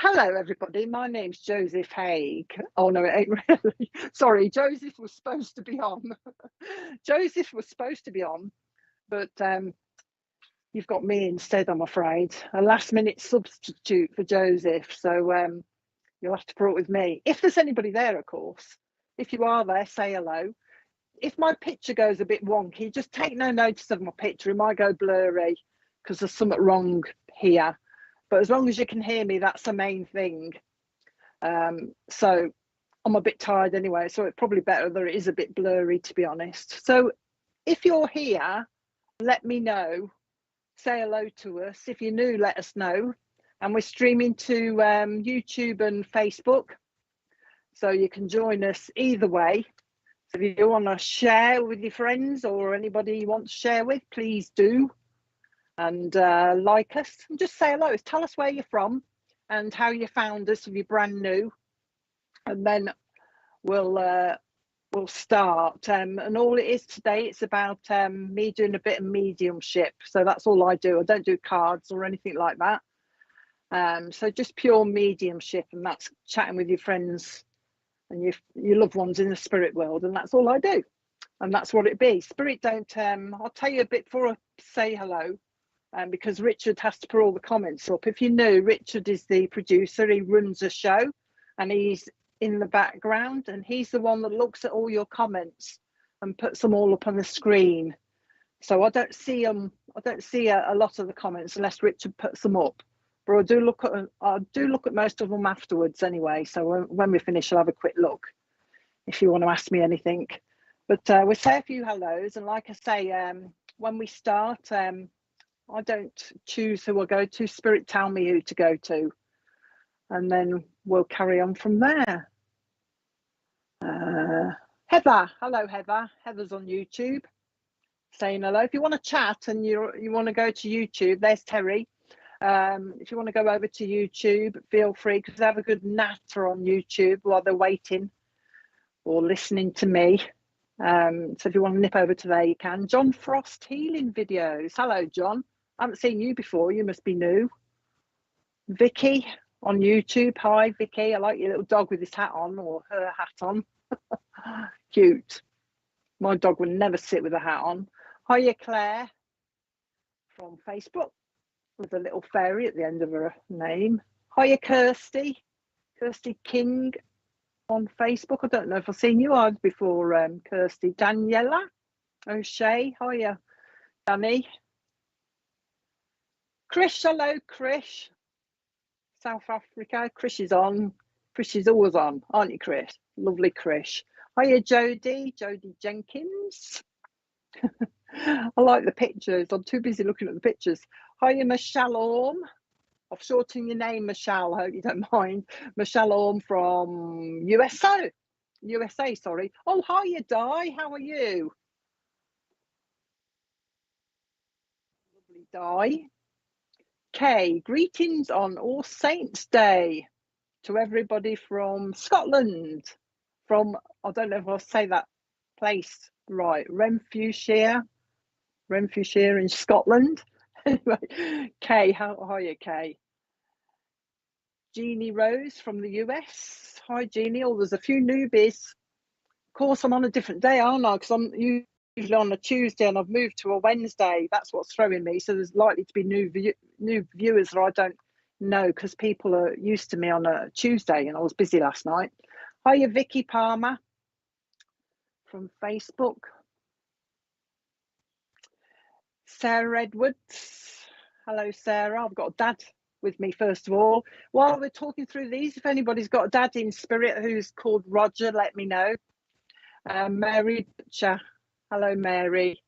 Hello, everybody. My name's Joseph Haig. Oh, no, it ain't really. Sorry, Joseph was supposed to be on. Joseph was supposed to be on, but you've got me instead, I'm afraid. A last minute substitute for Joseph. So you'll have to put it with me. If there's anybody there, of course. If you are there, say hello. If my picture goes a bit wonky, just take no notice of my picture. It might go blurry because there's something wrong here. But as long as you can hear me, that's the main thing. So I'm a bit tired anyway, so it's probably better that it is a bit blurry, to be honest. So if you're here, let me know. Say hello to us. If you're new, let us know. And we're streaming to YouTube and Facebook, so you can join us either way. So if you want to share with your friends or anybody you want to share with, please do. And like us and just say hello. Tell us where you're from and how you found us if you're brand new, and then we'll start. And all it is today, it's about me doing a bit of mediumship. So that's all I do. I don't do cards or anything like that. So just pure mediumship, and that's chatting with your friends and your loved ones in the spirit world, and that's all I do. And that's what it be. Spirit don't. I'll tell you a bit before I say hello. Because Richard has to put all the comments up. If you know, Richard is the producer. He runs a show and he's in the background, and he's the one that looks at all your comments and puts them all up on the screen. So I don't see a lot of the comments unless Richard puts them up. But I do look at most of them afterwards anyway. So when we finish, I'll have a quick look if you want to ask me anything. But we'll say a few hellos, and like I say, when we start, I don't choose who I go to. Spirit tell me who to go to, and then we'll carry on from there. Heather, hello Heather. Heather's on YouTube, saying hello. If you want to chat and you want to go to YouTube, there's Terry. If you want to go over to YouTube, feel free, because they have a good natter on YouTube while they're waiting or listening to me. So if you want to nip over to there, you can. John Frost healing videos. Hello, John. I haven't seen you before. You must be new. Vicky on YouTube. Hi, Vicky. I like your little dog with his hat on, or her hat on. Cute. My dog would never sit with a hat on. Hiya, Claire from Facebook with a little fairy at the end of her name. Hiya, Kirsty. Kirsty King on Facebook. I don't know if I've seen you either before, Kirsty. Daniela O'Shea. Hiya, Danny. Krish, hello, Krish. South Africa. Krish is on. Krish is always on, aren't you, Krish? Lovely Krish. Hiya, Jodie. Jodie Jenkins. I like the pictures. I'm too busy looking at the pictures. Hiya, Michelle Orm. I've shortened your name, Michelle. I hope you don't mind. Michelle Orm from USA. Sorry. Oh, hiya, Di. How are you? Lovely, Di. Kay, greetings on All Saints Day to everybody from Scotland. From, I don't know if I'll say that place right, Renfrewshire in Scotland. Anyway, Kay, how are you, Kay? Jeannie Rose from the US. Hi, Jeannie. Oh, there's a few newbies. Of course, I'm on a different day, aren't I? Because I'm usually on a Tuesday and I've moved to a Wednesday. That's what's throwing me. So there's likely to be new viewers that I don't know, because people are used to me on a Tuesday and I was busy last night. Hiya, Vicky Palmer from Facebook. Sarah Edwards. Hello, Sarah. I've got Dad with me first of all. While we're talking through these, if anybody's got a dad in spirit who's called Roger, let me know. Mary Butcher. Hello, Mary.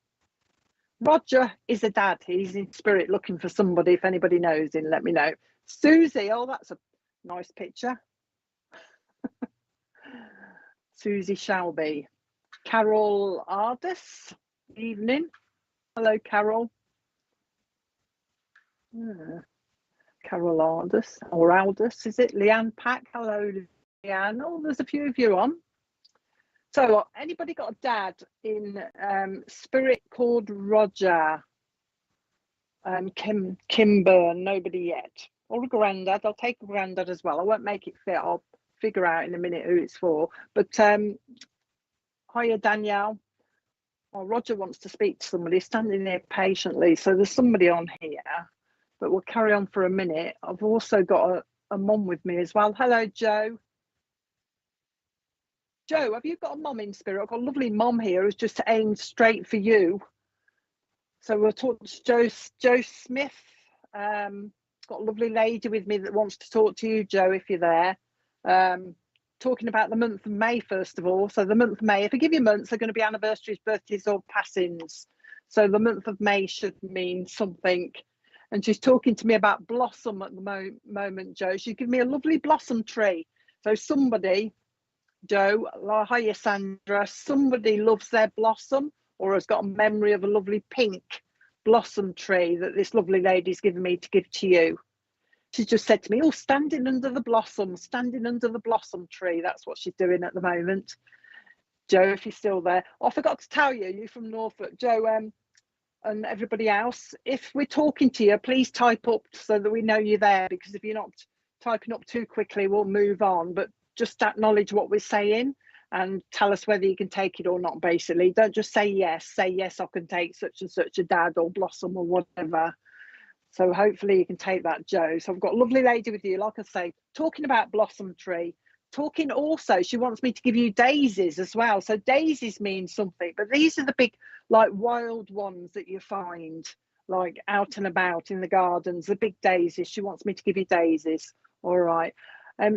Roger is a dad. He's in spirit looking for somebody. If anybody knows him, let me know. Susie. Oh, that's a nice picture. Susie Shelby. Carol Ardis. Evening. Hello, Carol. Carol Aldous, or Aldous, is it? Leanne Pack. Hello, Leanne. Oh, there's a few of you on. So anybody got a dad in spirit called Roger? Kim Byrne, nobody yet. or a granddad. I'll take a granddad as well. I won't make it fit. I'll figure out in a minute who it's for. But hiya, Danielle. Oh, Roger wants to speak to somebody standing there patiently. So there's somebody on here, but we'll carry on for a minute. I've also got a mum with me as well. Hello, Joe. Joe, have you got a mum in spirit? I've got a lovely mum here who's just aimed straight for you. So we'll talk to Joe Smith. Got a lovely lady with me that wants to talk to you, Joe, if you're there. Talking about the month of May, first of all. So the month of May, if I give you months, they're going to be anniversaries, birthdays, or passings. So the month of May should mean something. And she's talking to me about blossom at the moment, Joe. She's given me a lovely blossom tree. So somebody, Joe, hiya, Sandra, somebody loves their blossom or has got a memory of a lovely pink blossom tree that this lovely lady's given me to give to you. She's just said to me, oh, standing under the blossom tree. That's what she's doing at the moment. Joe, if you're still there. Oh, I forgot to tell you, you're from Norfolk. Joe, and everybody else, if we're talking to you, please type up so that we know you're there, because if you're not typing up too quickly, we'll move on. But just acknowledge what we're saying and tell us whether you can take it or not, basically. Don't just say yes, I can take such and such a dad or blossom or whatever. So hopefully you can take that, Joe. So I've got a lovely lady with you, like I say, talking about blossom tree, talking also, she wants me to give you daisies as well. So daisies mean something, but these are the big, like wild ones that you find like out and about in the gardens, the big daisies. She wants me to give you daisies. All right.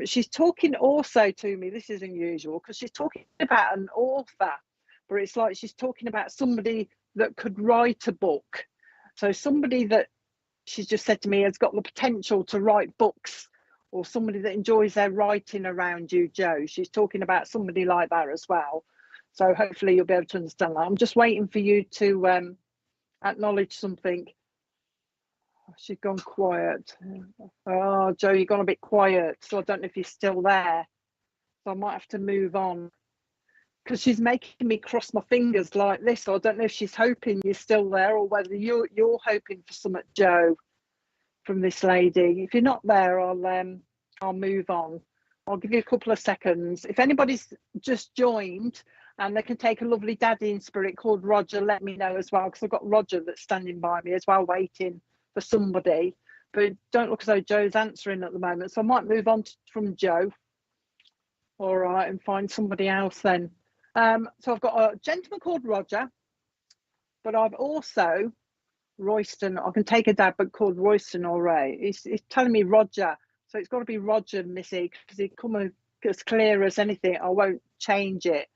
She's talking also to me, this is unusual, because she's talking about an author, but it's like she's talking about somebody that could write a book. So somebody that she's just said to me has got the potential to write books, or somebody that enjoys their writing around you, Joe. She's talking about somebody like that as well. So hopefully you'll be able to understand that. I'm just waiting for you to acknowledge something. She's gone quiet. Oh, Joe, you've gone a bit quiet. So I don't know if you're still there. So I might have to move on, because she's making me cross my fingers like this. So I don't know if she's hoping you're still there, or whether you're hoping for something, Joe, from this lady. If you're not there, I'll move on. I'll give you a couple of seconds. If anybody's just joined and they can take a lovely daddy in spirit called Roger, let me know as well, because I've got Roger that's standing by me as well, waiting for somebody. But don't look as though Joe's answering at the moment, so I might move on from Joe. All right, and find somebody else then. So I've got a gentleman called Roger, but I've also Royston. I can take a dad, but called Royston. All right, he's telling me Roger, so it's got to be Roger, Missy, because he come as clear as anything. I won't change it.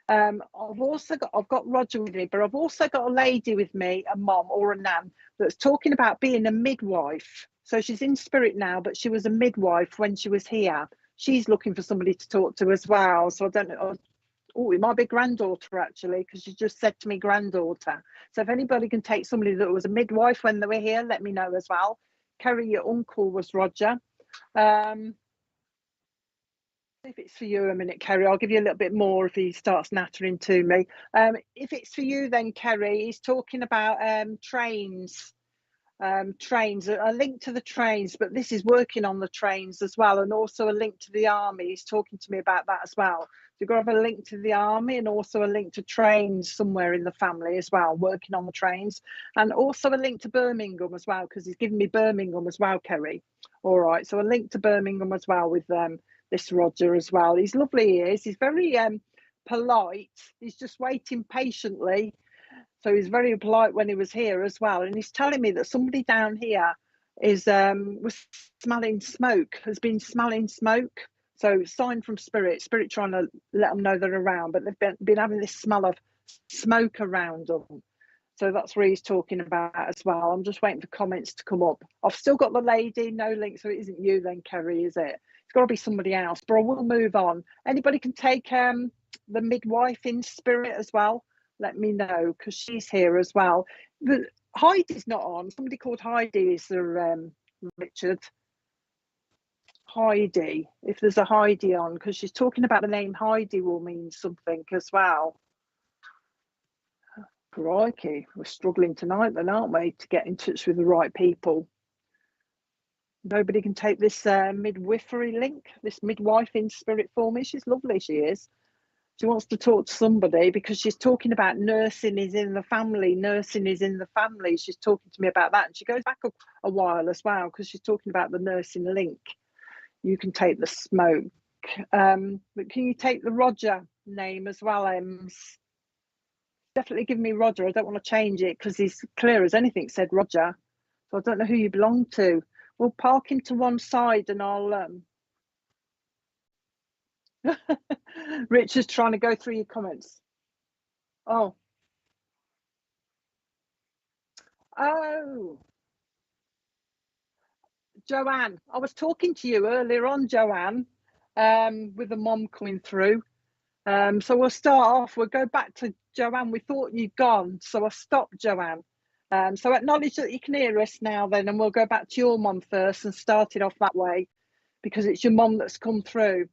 I've got Roger with me, but I've also got a lady with me, a mom or a nan, that's talking about being a midwife. So she's in spirit now, but she was a midwife when she was here. She's looking for somebody to talk to as well. So I don't know. Oh, it might be granddaughter actually, because she just said to me granddaughter. So if anybody can take somebody that was a midwife when they were here, let me know as well. Kerry, your uncle was Roger. If it's for you a minute, Kerry, I'll give you a little bit more if he starts nattering to me. If it's for you then, Kerry, he's talking about trains, a link to the trains, but this is working on the trains as well, and also a link to the army. He's talking to me about that as well. So you've got to have a link to the army and also a link to trains somewhere in the family as well, working on the trains, and also a link to Birmingham as well, because he's given me Birmingham as well, Kerry. All right, so a link to Birmingham as well with this Roger as well. He's lovely, he is. He's very polite. He's just waiting patiently. So he's very polite when he was here as well. And he's telling me that somebody down here was smelling smoke, has been smelling smoke. So sign from spirit trying to let them know they're around, but they've been having this smell of smoke around them. So that's what he's talking about as well. I'm just waiting for comments to come up. I've still got the lady, no link, so it isn't you then, Kerry, is it? It's got to be somebody else, but I will move on. Anybody can take the midwife in spirit as well, let me know, because she's here as well. But Heidi's not on. Somebody called Heidi is the Richard. Heidi, if there's a Heidi on, because she's talking about the name Heidi will mean something as well. Crikey, we're struggling tonight then, aren't we, to get in touch with the right people. Nobody can take this midwifery link, this midwife in spirit for me. She's lovely, she is. She wants to talk to somebody because she's talking about nursing is in the family. Nursing is in the family. She's talking to me about that. And she goes back a while as well because she's talking about the nursing link. You can take the smoke. But can you take the Roger name as well, Ems? Definitely give me Roger. I don't want to change it because he's clear as anything said Roger. So I don't know who you belong to. We'll park him to one side and I'll... Richard's trying to go through your comments. Oh, Joanne, I was talking to you earlier on, Joanne, with the mom coming through. So we'll start off, we'll go back to Joanne. We thought you'd gone, so I stopped, Joanne. So acknowledge that you can hear us now then, and we'll go back to your mom first and start it off that way, because it's your mom that's come through.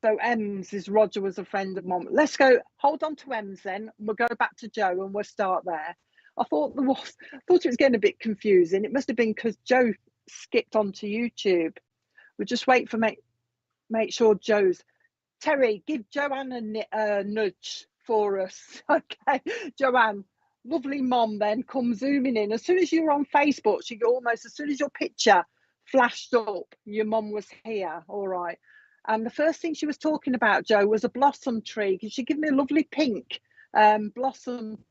So Ems is Roger was a friend of mom. Let's go, hold on to Ems then, we'll go back to Joe and we'll start there. I thought it was getting a bit confusing. It must have been because Joe skipped onto YouTube. We'll just wait for make sure Joe's... Terry, give Joanne a nudge for us. Okay, Joanne, lovely mom then, come zooming in. As soon as you were on Facebook, as soon as your picture flashed up, your mom was here, all right. And the first thing she was talking about, Joe, was a blossom tree. Could she give me a lovely pink blossom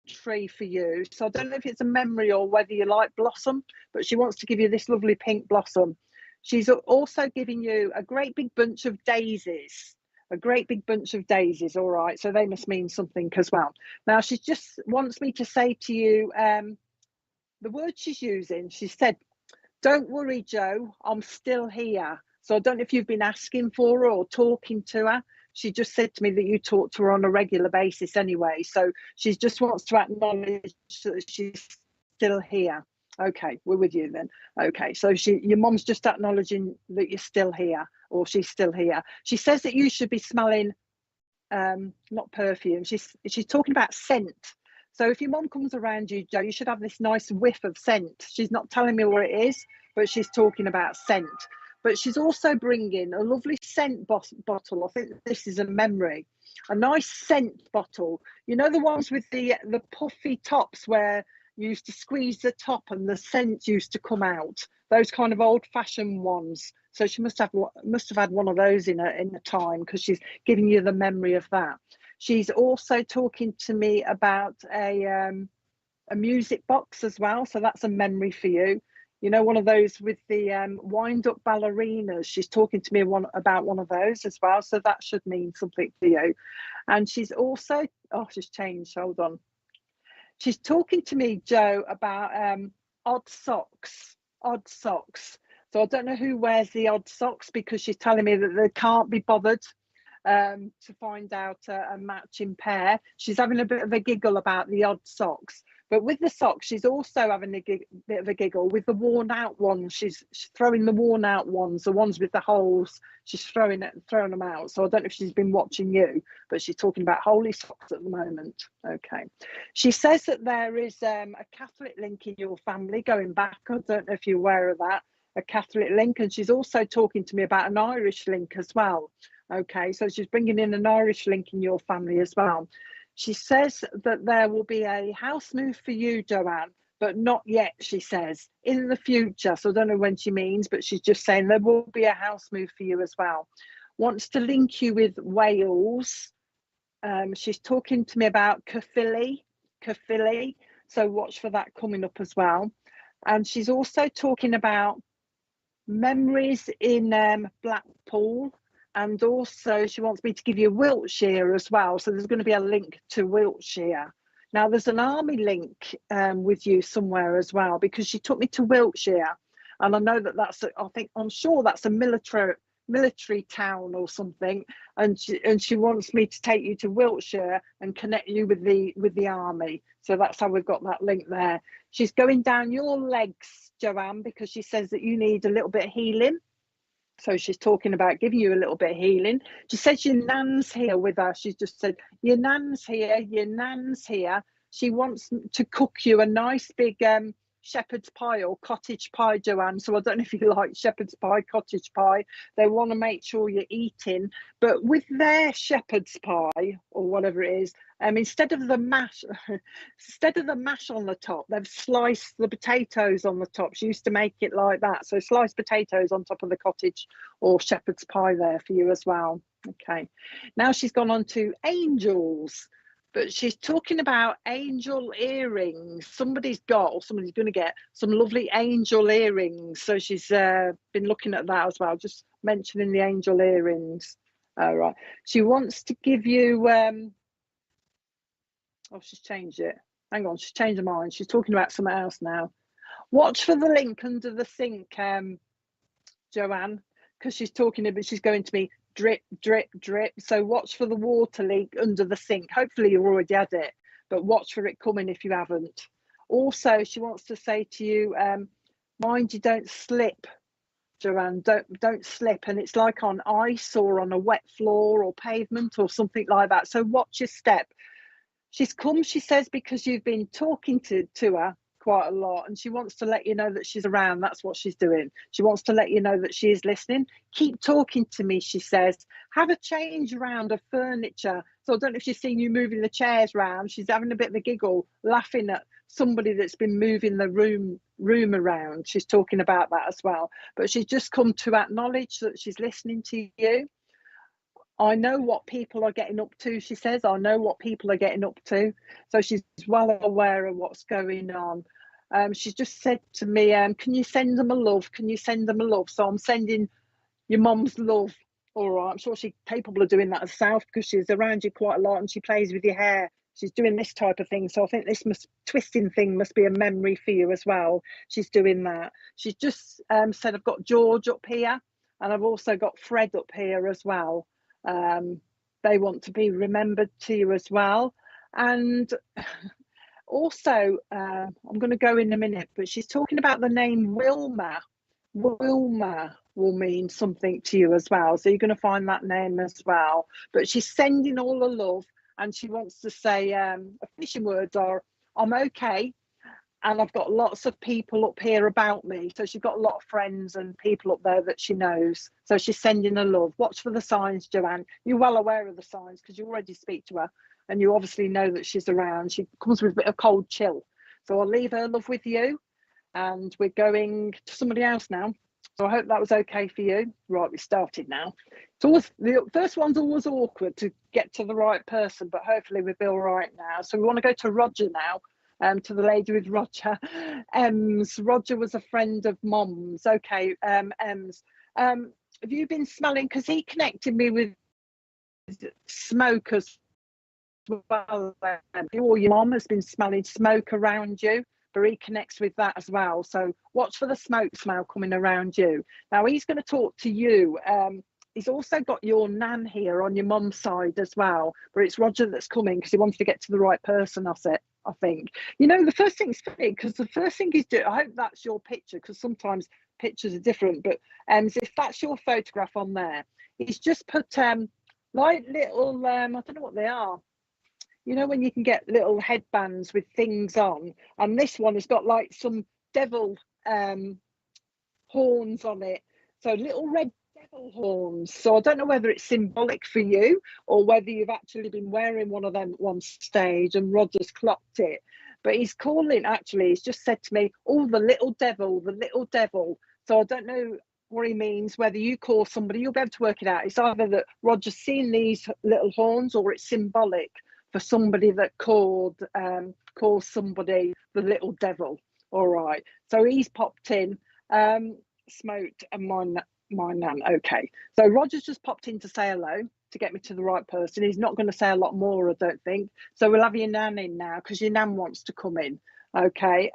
tree for you? So I don't know if it's a memory or whether you like blossom, but she wants to give you this lovely pink blossom. She's also giving you a great big bunch of daisies, all right. So they must mean something as well. Now she just wants me to say to you the word she's using. She said, "Don't worry, Joe, I'm still here." So I don't know if you've been asking for her or talking to her. She just said to me that you talk to her on a regular basis anyway. So she just wants to acknowledge that she's still here. Okay, we're with you then. Okay, so your mom's just acknowledging that you're still here, or she's still here. She says that you should be smelling, not perfume. She's talking about scent. So if your mom comes around you, Joe, you should have this nice whiff of scent. She's not telling me what it is, but she's talking about scent. But she's also bringing a lovely scent bottle. I think this is a memory. A nice scent bottle. You know the ones with the puffy tops where you used to squeeze the top and the scent used to come out. Those kind of old-fashioned ones. So she must have had one of those in a time, because she's giving you the memory of that. She's also talking to me about a music box as well. So that's a memory for you. You know, one of those with the wind-up ballerinas. She's talking to me about one of those as well. So that should mean something for you. And she's also, she's changed, hold on. She's talking to me, Joe, about odd socks. So I don't know who wears the odd socks, because she's telling me that they can't be bothered to find out a matching pair. She's having a bit of a giggle about the odd socks. But with the socks, she's also having a bit of a giggle with the worn out ones. She's throwing the worn out ones, the ones with the holes. She's throwing them out. So I don't know if she's been watching you, but she's talking about holy socks at the moment. Okay. She says that there is a Catholic link in your family going back. I don't know if you're aware of that, a Catholic link. And she's also talking to me about an Irish link as well. Okay. So she's bringing in an Irish link in your family as well. She says that there will be a house move for you, Joanne, but not yet, she says, in the future. So I don't know when she means, but she's just saying there will be a house move for you as well. Wants to link you with Wales. She's talking to me about Caerphilly. So watch for that coming up as well. And she's also talking about memories in Blackpool. And also she wants me to give you Wiltshire as well. So there's going to be a link to Wiltshire. Now there's an army link with you somewhere as well, because she took me to Wiltshire. And I know I'm sure that's a military town or something. And she wants me to take you to Wiltshire and connect you with the army. So that's how we've got that link there. She's going down your legs, Joanne, because she says that you need a little bit of healing. So she's talking about giving you a little bit of healing. She says your nan's here with her. She's just said, your nan's here. She wants to cook you a nice big, shepherd's pie or cottage pie, Joanne. So I don't know if you like shepherd's pie, cottage pie. They want to make sure you're eating. But with their shepherd's pie or whatever it is, instead of the mash on the top, they've sliced the potatoes on the top. She used to make it like that. So sliced potatoes on top of the cottage or shepherd's pie there for you as well. Okay. Now she's gone on to angels. But she's talking about angel earrings. Somebody's got, or somebody's going to get, some lovely angel earrings. So she's been looking at that as well, just mentioning the angel earrings. All right. She wants to give you, oh, she's changed it. Hang on, she's changed her mind. She's talking about something else now. Watch for the link under the sink, Joanne, because she's talking about, she's going to be drip, drip, drip. So watch for the water leak under the sink. Hopefully you've already had it, but watch for it coming if you haven't. Also, she wants to say to you, mind you don't slip, Joanne, don't slip. And it's like on ice or on a wet floor or pavement or something like that. So watch your step. She's come, she says, because you've been talking to her quite a lot, and she wants to let you know that she's around. That's what she's doing. She wants to let you know that she is listening. Keep talking to me, she says. Have a change around of furniture. So I don't know if she's seen you moving the chairs around. She's having a bit of a giggle, laughing at somebody that's been moving the room around. She's talking about that as well. But she's just come to acknowledge that she's listening to you. I know what people are getting up to, she says. I know what people are getting up to. So she's well aware of what's going on. She's just said to me, can you send them a love? Can you send them a love? So I'm sending your mum's love. All right, I'm sure she's capable of doing that herself because she's around you quite a lot and she plays with your hair. She's doing this type of thing. So I think this twisting thing must be a memory for you as well. She's doing that. She's just said, I've got George up here and I've also got Fred up here as well. They want to be remembered to you as well. And also, I'm going to go in a minute, but she's talking about the name Wilma. Wilma will mean something to you as well. So you're going to find that name as well. But she's sending all the love and she wants to say, finishing words are, I'm okay. And I've got lots of people up here about me. So she's got a lot of friends and people up there that she knows. So she's sending her love. Watch for the signs, Joanne. You're well aware of the signs because you already speak to her. And you obviously know that she's around. She comes with a bit of cold chill. So I'll leave her love with you. And we're going to somebody else now. So I hope that was okay for you. Right, we started now. It's always, the first one's always awkward to get to the right person, but hopefully we'll be all right now. So we want to go to Roger now. To the lady with Roger. Roger was a friend of Mom's. Okay, Ems. Have you been smelling, because he connected me with smoke as well. Or your mom has been smelling smoke around you, but he connects with that as well. So watch for the smoke smell coming around you. Now he's going to talk to you. He's also got your nan here on your mum's side as well, but it's Roger that's coming because he wants to get to the right person. I think. You know, the first thing's funny because the first thing he's doing, I hope that's your picture because sometimes pictures are different, but if that's your photograph on there, he's just put like little, I don't know what they are. You know, when you can get little headbands with things on, and this one has got like some devil horns on it. So little red devil horns. So I don't know whether it's symbolic for you or whether you've actually been wearing one of them at one stage and Roger's clocked it. But he's calling, actually, he's just said to me, oh, the little devil, the little devil. So I don't know what he means, whether you call somebody, you'll be able to work it out. It's either that Roger's seen these little horns or it's symbolic for somebody that calls somebody the little devil. All right. So he's popped in. Smoked and my nan. Okay, so Roger's just popped in to say hello to get me to the right person. He's not going to say a lot more, I don't think. So we'll have your nan in now because your nan wants to come in. Okay.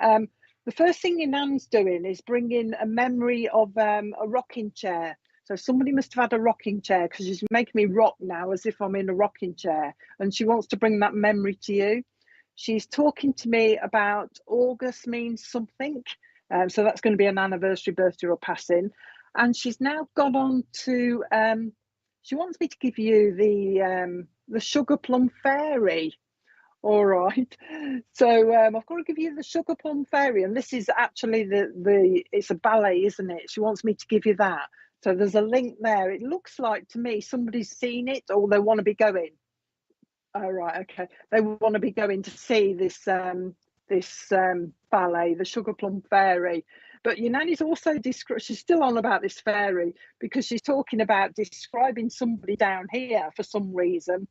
The first thing your nan's doing is bringing a memory of a rocking chair. So somebody must have had a rocking chair because she's making me rock now as if I'm in a rocking chair, and she wants to bring that memory to you. She's talking to me about August means something. So that's going to be an anniversary, birthday or passing. And she's now gone on to, she wants me to give you the Sugar Plum Fairy. All right. So I've got to give you the Sugar Plum Fairy, and this is actually the it's a ballet, isn't it? She wants me to give you that. So there's a link there. It looks like to me somebody's seen it, or they want to be going. Oh, right, okay. They want to be going to see this ballet, the Sugar Plum Fairy. But your nanny's also she's still on about this fairy because she's talking about describing somebody down here for some reason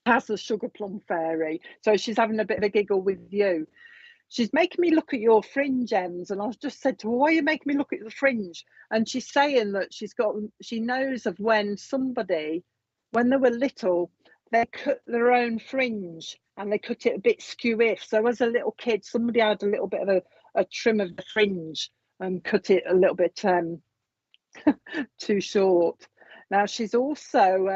as a Sugar Plum Fairy. So she's having a bit of a giggle with you. She's making me look at your fringe ends, and I was just said to her, why are you making me look at the fringe? And she's saying that she knows of when somebody, when they were little, they cut their own fringe and they cut it a bit skew-iff. So as a little kid, somebody had a little bit of a trim of the fringe and cut it a little bit too short. Now she's also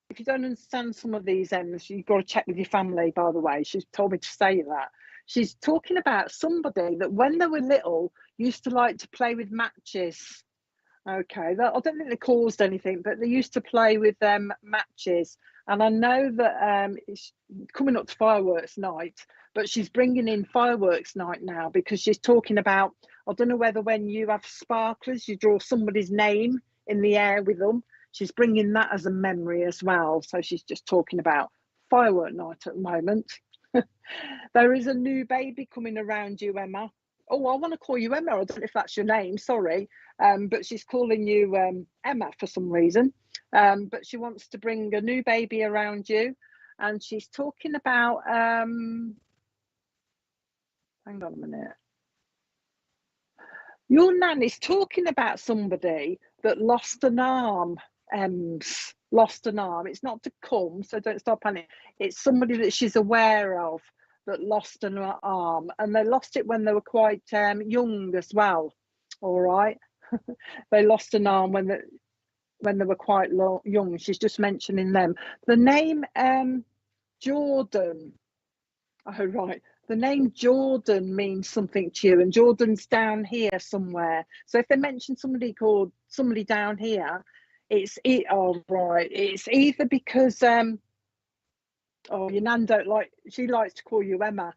if you don't understand some of these ends, you've got to check with your family, by the way. She's told me to say that. She's talking about somebody that when they were little used to like to play with matches. Okay, I don't think they caused anything, but they used to play with matches. And I know that it's coming up to fireworks night, but she's bringing in fireworks night now because she's talking about, I don't know whether when you have sparklers, you draw somebody's name in the air with them. She's bringing that as a memory as well. So she's just talking about firework night at the moment. There is a new baby coming around you, Emma. Oh, I want to call you Emma. I don't know if that's your name, sorry. But she's calling you Emma for some reason. But she wants to bring a new baby around you. And she's talking about, hang on a minute. Your nan is talking about somebody that lost an arm. Lost an arm. It's not to come, so don't stop panicking. It's somebody that she's aware of that lost an arm, and they lost it when they were quite young as well. All right. They lost an arm when they were quite young. She's just mentioning them. The name Jordan. Oh, right. The name Jordan means something to you, and Jordan's down here somewhere. So if they mention somebody called somebody down here, oh, right. It's either because oh, your nan don't like, she likes to call you Emma.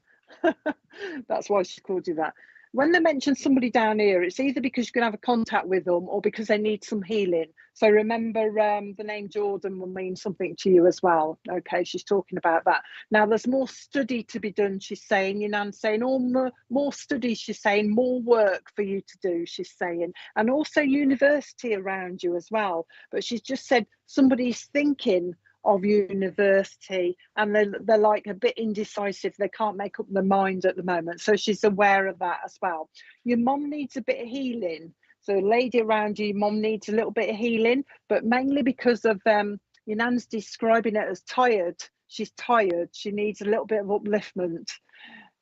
That's why she called you that. When they mention somebody down here, it's either because you can have a contact with them or because they need some healing. So remember, the name Jordan will mean something to you as well. Okay, she's talking about that. Now, there's more study to be done, she's saying. Your nan's saying, oh, more study, she's saying, more work for you to do, she's saying. And also university around you as well. But she's just said somebody's thinking of university and they're like a bit indecisive. They can't make up their mind at the moment. So she's aware of that as well. Your mum needs a bit of healing. So lady around you, mum needs a little bit of healing, but mainly because of your nan's describing it as tired. She's tired. She needs a little bit of upliftment.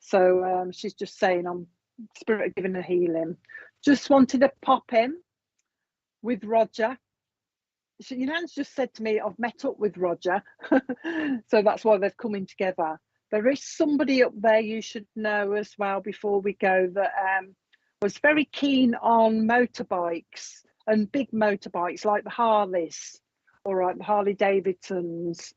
So she's just saying, I'm spirit giving her healing. Just wanted to pop in with Roger. Your nan's just said to me, I've met up with Roger. So that's why they've come in together. There is somebody up there you should know as well before we go that was very keen on motorbikes and big motorbikes like the Harleys, all right, the Harley Davidsons.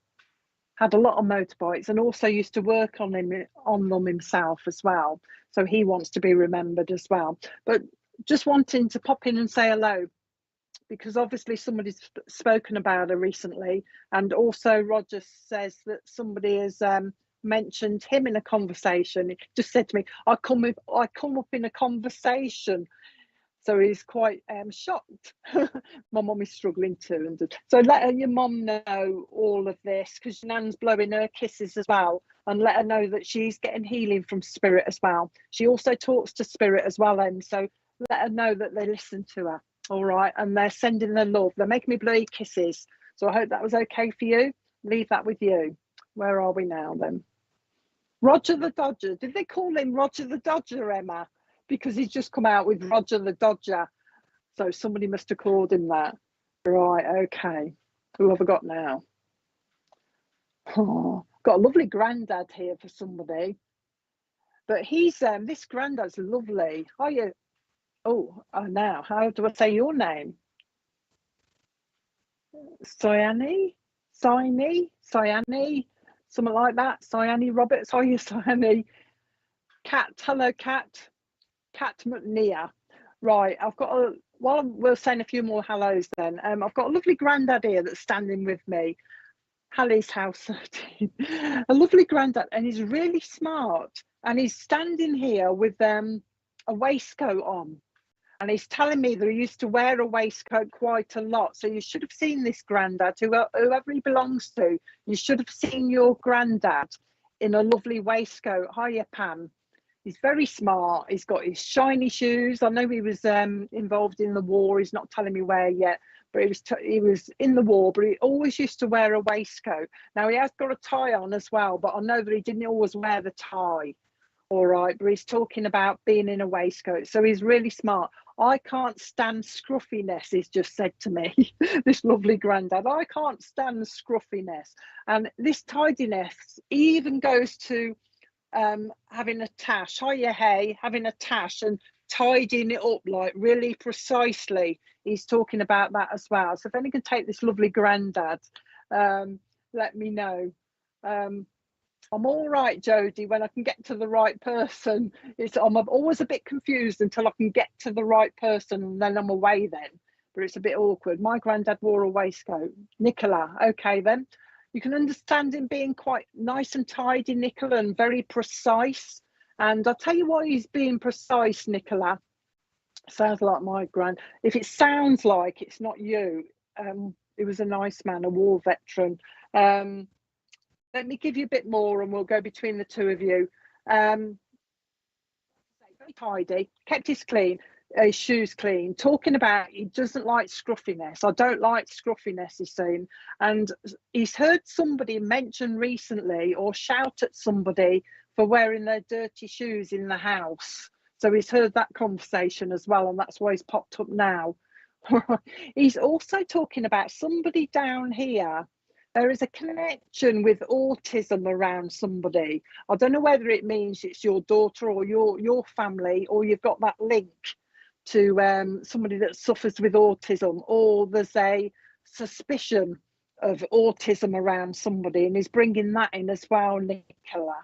Had a lot of motorbikes and also used to work on them himself as well. So he wants to be remembered as well. But just wanting to pop in and say hello, because obviously somebody's spoken about her recently, and also Roger says that somebody has mentioned him in a conversation. He just said to me, I come up in a conversation. So he's quite shocked. My mum is struggling too. And so let your mum know all of this, because Nan's blowing her kisses as well, and let her know that she's getting healing from spirit as well. She also talks to spirit as well, and so let her know that they listen to her. All right, and they're sending their love. They're making me blow your kisses. So I hope that was okay for you. Leave that with you. Where are we now then? Roger the Dodger. Did they call him Roger the Dodger, Emma? Because he's just come out with Roger the Dodger. So somebody must have called him that. Right, okay. Who have I got now? Oh, got a lovely granddad here for somebody. But he's, this granddad's lovely. Are you? Oh, now, how do I say your name? Cyani? something like that. Cyane Roberts, are you Cyane? Cat, hello, Cat McNear. Right, I've got a, while we're saying a few more hellos then, I've got a lovely granddad here that's standing with me. Hallie's house 13. A lovely granddad, and he's really smart, and he's standing here with a waistcoat on, and he's telling me that he used to wear a waistcoat quite a lot. So you should have seen this granddad, whoever he belongs to, you should have seen your granddad in a lovely waistcoat. Hiya, Pam. He's very smart. He's got his shiny shoes. I know he was involved in the war. He's not telling me where yet, but he was in the war, but he always used to wear a waistcoat. Now he has got a tie on as well, but I know that he didn't always wear the tie. All right, but he's talking about being in a waistcoat. So he's really smart. I can't stand scruffiness, he's just said to me. This lovely granddad, I can't stand scruffiness. And this tidiness even goes to having a tash, having a tash and tidying it up like really precisely. He's talking about that as well. So if anyone can take this lovely granddad, let me know. I'm all right, Jodie, when I can get to the right person. I'm always a bit confused until I can get to the right person, and then I'm away then. But it's a bit awkward. My granddad wore a waistcoat. Nicola, okay then. You can understand him being quite nice and tidy, Nicola, and very precise. And I'll tell you why he's being precise, Nicola. Sounds like my grand. If it sounds like it's not you, he was a nice man, a war veteran. Let me give you a bit more and we'll go between the two of you. Very tidy, kept his shoes clean, talking about he doesn't like scruffiness. I don't like scruffiness, he's saying. And he's heard somebody mention recently or shout at somebody for wearing their dirty shoes in the house. So he's heard that conversation as well, and that's why he's popped up now. He's also talking about somebody down here. There is a connection with autism around somebody. I don't know whether it means it's your daughter or your family, or you've got that link to somebody that suffers with autism, or there's a suspicion of autism around somebody, and he's bringing that in as well, Nicola.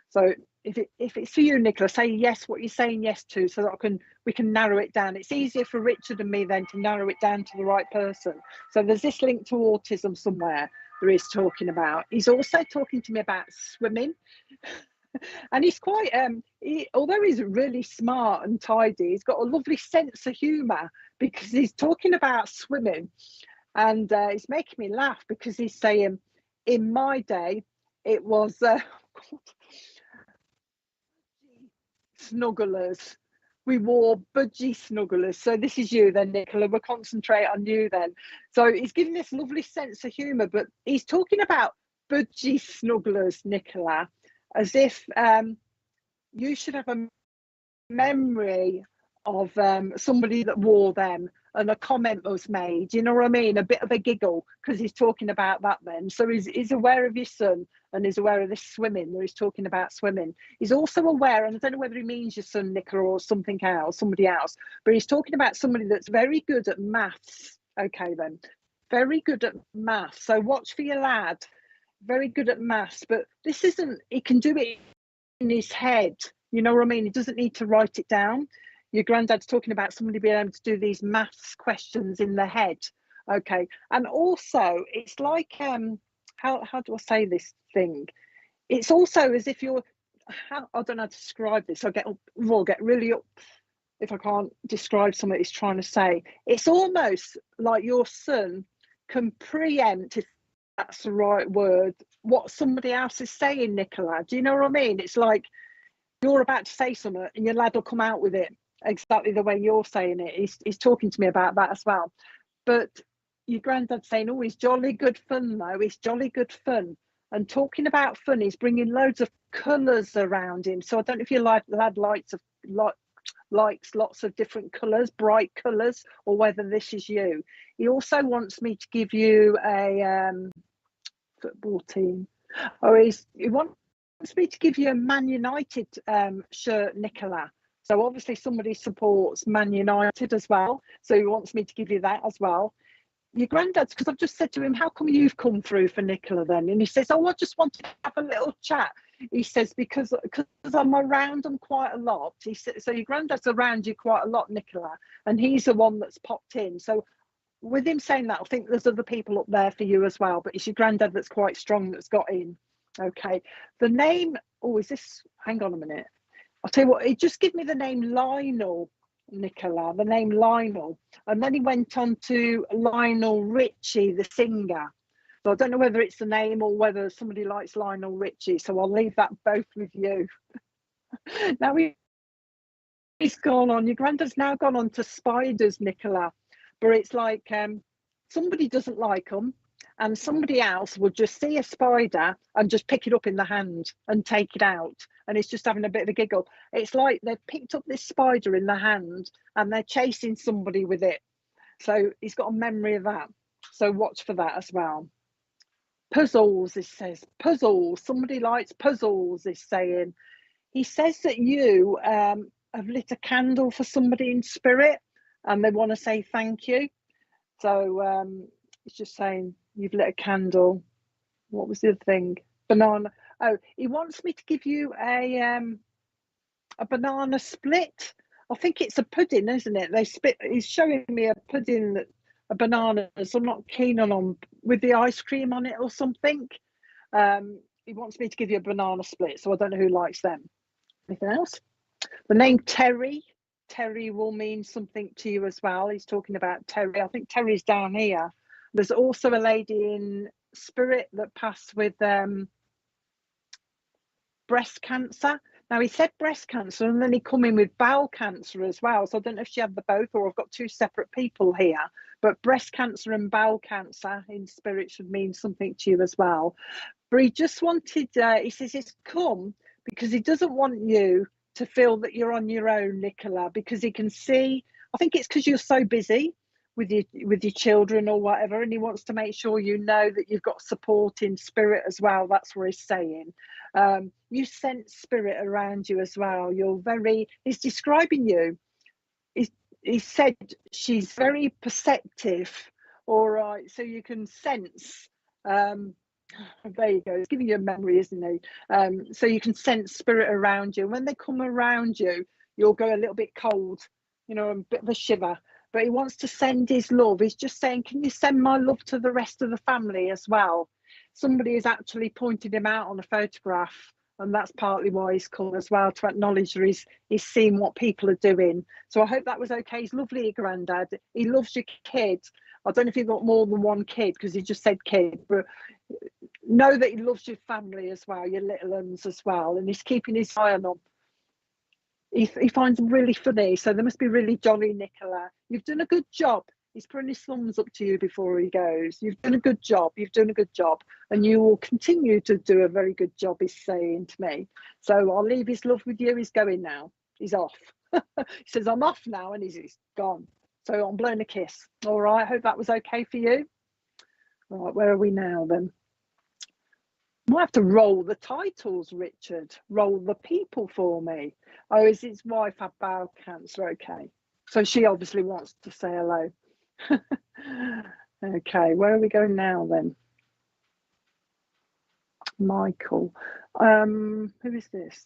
So if it's for you, Nicola, say yes, what you're saying yes to, so that we can narrow it down. It's easier for Richard and me then to narrow it down to the right person. So there's this link to autism somewhere. There is talking about. He's also talking to me about swimming. And he's quite, although he's really smart and tidy, he's got a lovely sense of humour, because he's talking about swimming. And it's making me laugh, because he's saying, in my day, it was snugglers. We wore budgie snugglers. So this is you then, Nicola. We'll concentrate on you then. So he's giving this lovely sense of humour, but he's talking about budgie snugglers, Nicola, as if you should have a memory of somebody that wore them, and a comment was made, you know what I mean, a bit of a giggle, because he's talking about that then. So he's aware of his son, and he's aware of this swimming, where he's talking about swimming. He's also aware, and I don't know whether he means your son, Nicola, or something else, somebody else, but he's talking about somebody that's very good at maths. Okay then, very good at maths. So watch for your lad, very good at maths, but this isn't, he can do it in his head, you know what I mean? He doesn't need to write it down. Your granddad's talking about somebody being able to do these maths questions in the head. Okay, and also it's like how do I say this thing? It's also as if you're, I don't know how to describe this. I'll get really up if I can't describe something he's trying to say. It's almost like your son can preempt, if that's the right word, what somebody else is saying, Nicola. Do you know what I mean? It's like you're about to say something and your lad will come out with it exactly the way you're saying it. He's talking to me about that as well. But your granddad's saying, oh, he's jolly good fun though. He's jolly good fun. And talking about fun, he's bringing loads of colours around him. So I don't know if your lad likes lots of different colours, bright colours, or whether this is you. He also wants me to give you a football team. Or he wants me to give you a Man United shirt, Nicola. So obviously somebody supports Man United as well. So he wants me to give you that as well. your granddad's, because I've just said to him, how come you've come through for Nicola then? And he says, oh, I just wanted to have a little chat. He says, because I'm around them quite a lot. He said, so your granddad's around you quite a lot, Nicola, and he's the one that's popped in. So with him saying that, I think there's other people up there for you as well, but it's your granddad that's quite strong that's got in. Okay. The name, oh, is this, hang on a minute. I'll tell you what, he just give me the name Lionel, Nicola, the name Lionel. And then he went on to Lionel Richie, the singer. So I don't know whether it's the name or whether somebody likes Lionel Richie. So I'll leave that both with you. Now he's gone on, your granddad's now gone on to spiders, Nicola. But it's like somebody doesn't like them and somebody else will just see a spider and just pick it up in the hand and take it out. And it's just having a bit of a giggle. It's like they've picked up this spider in the hand and they're chasing somebody with it. So he's got a memory of that. So watch for that as well. Puzzles, it says. Puzzles. Somebody likes puzzles, is saying. He says that you have lit a candle for somebody in spirit and they want to say thank you. So it's just saying you've lit a candle. What was the other thing? Banana. Oh, he wants me to give you a banana split. I think it's a pudding, isn't it? They spit. He's showing me a pudding, a banana. So I'm not keen on with the ice cream on it or something. He wants me to give you a banana split. So I don't know who likes them. Anything else? The name Terry. Terry will mean something to you as well. He's talking about Terry. I think Terry's down here. There's also a lady in spirit that passed with breast cancer. Now he said breast cancer and then he come in with bowel cancer as well. So I don't know if she had the both or I've got two separate people here. But breast cancer and bowel cancer in spirit should mean something to you as well. But he just wanted, he says it's come because he doesn't want you to feel that you're on your own, Nicola, because he can see, I think it's because you're so busy with your children or whatever, and he wants to make sure you know that you've got support in spirit as well. That's what he's saying. You sense spirit around you as well. He's describing you. He said she's very perceptive, all right, so you can sense, there you go, he's giving you a memory, isn't he? So you can sense spirit around you. When they come around you, you'll go a little bit cold, you know, a bit of a shiver. But he wants to send his love. He's just saying, can you send my love to the rest of the family as well? Somebody has actually pointed him out on a photograph, and that's partly why he's come as well, to acknowledge that he's seeing what people are doing. So I hope that was okay. He's lovely, your granddad. He loves your kids. I don't know if you've got more than one kid, because he just said kid, but know that he loves your family as well, your little ones as well, and he's keeping his eye on them. He finds them really funny, so they must be really jolly, Nicola. You've done a good job. He's putting his thumbs up to you before he goes. You've done a good job. You've done a good job. And you will continue to do a very good job, he's saying to me. So I'll leave his love with you. He's going now. He's off. He says, I'm off now, and he's gone. So I'm blowing a kiss. All right, I hope that was okay for you. All right, where are we now then? Might have to roll the titles, Richard. Roll the people for me. Oh, is his wife had bowel cancer? Okay. So she obviously wants to say hello. Okay, where are we going now then? Michael. Who is this?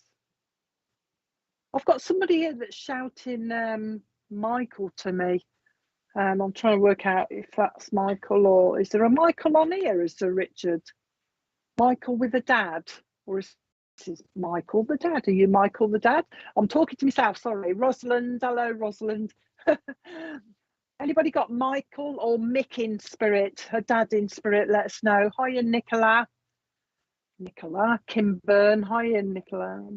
I've got somebody here that's shouting Michael to me. I'm trying to work out if that's Michael, or is there a Michael on here? Is there Richard? Michael with a dad, or is this Michael the dad? Are you Michael the dad? I'm talking to myself, sorry. Rosalind, hello Rosalind. Anybody got Michael or Mick in spirit, her dad in spirit? Let us know. Hiya Nicola. Nicola, Kim Byrne, hiya Nicola.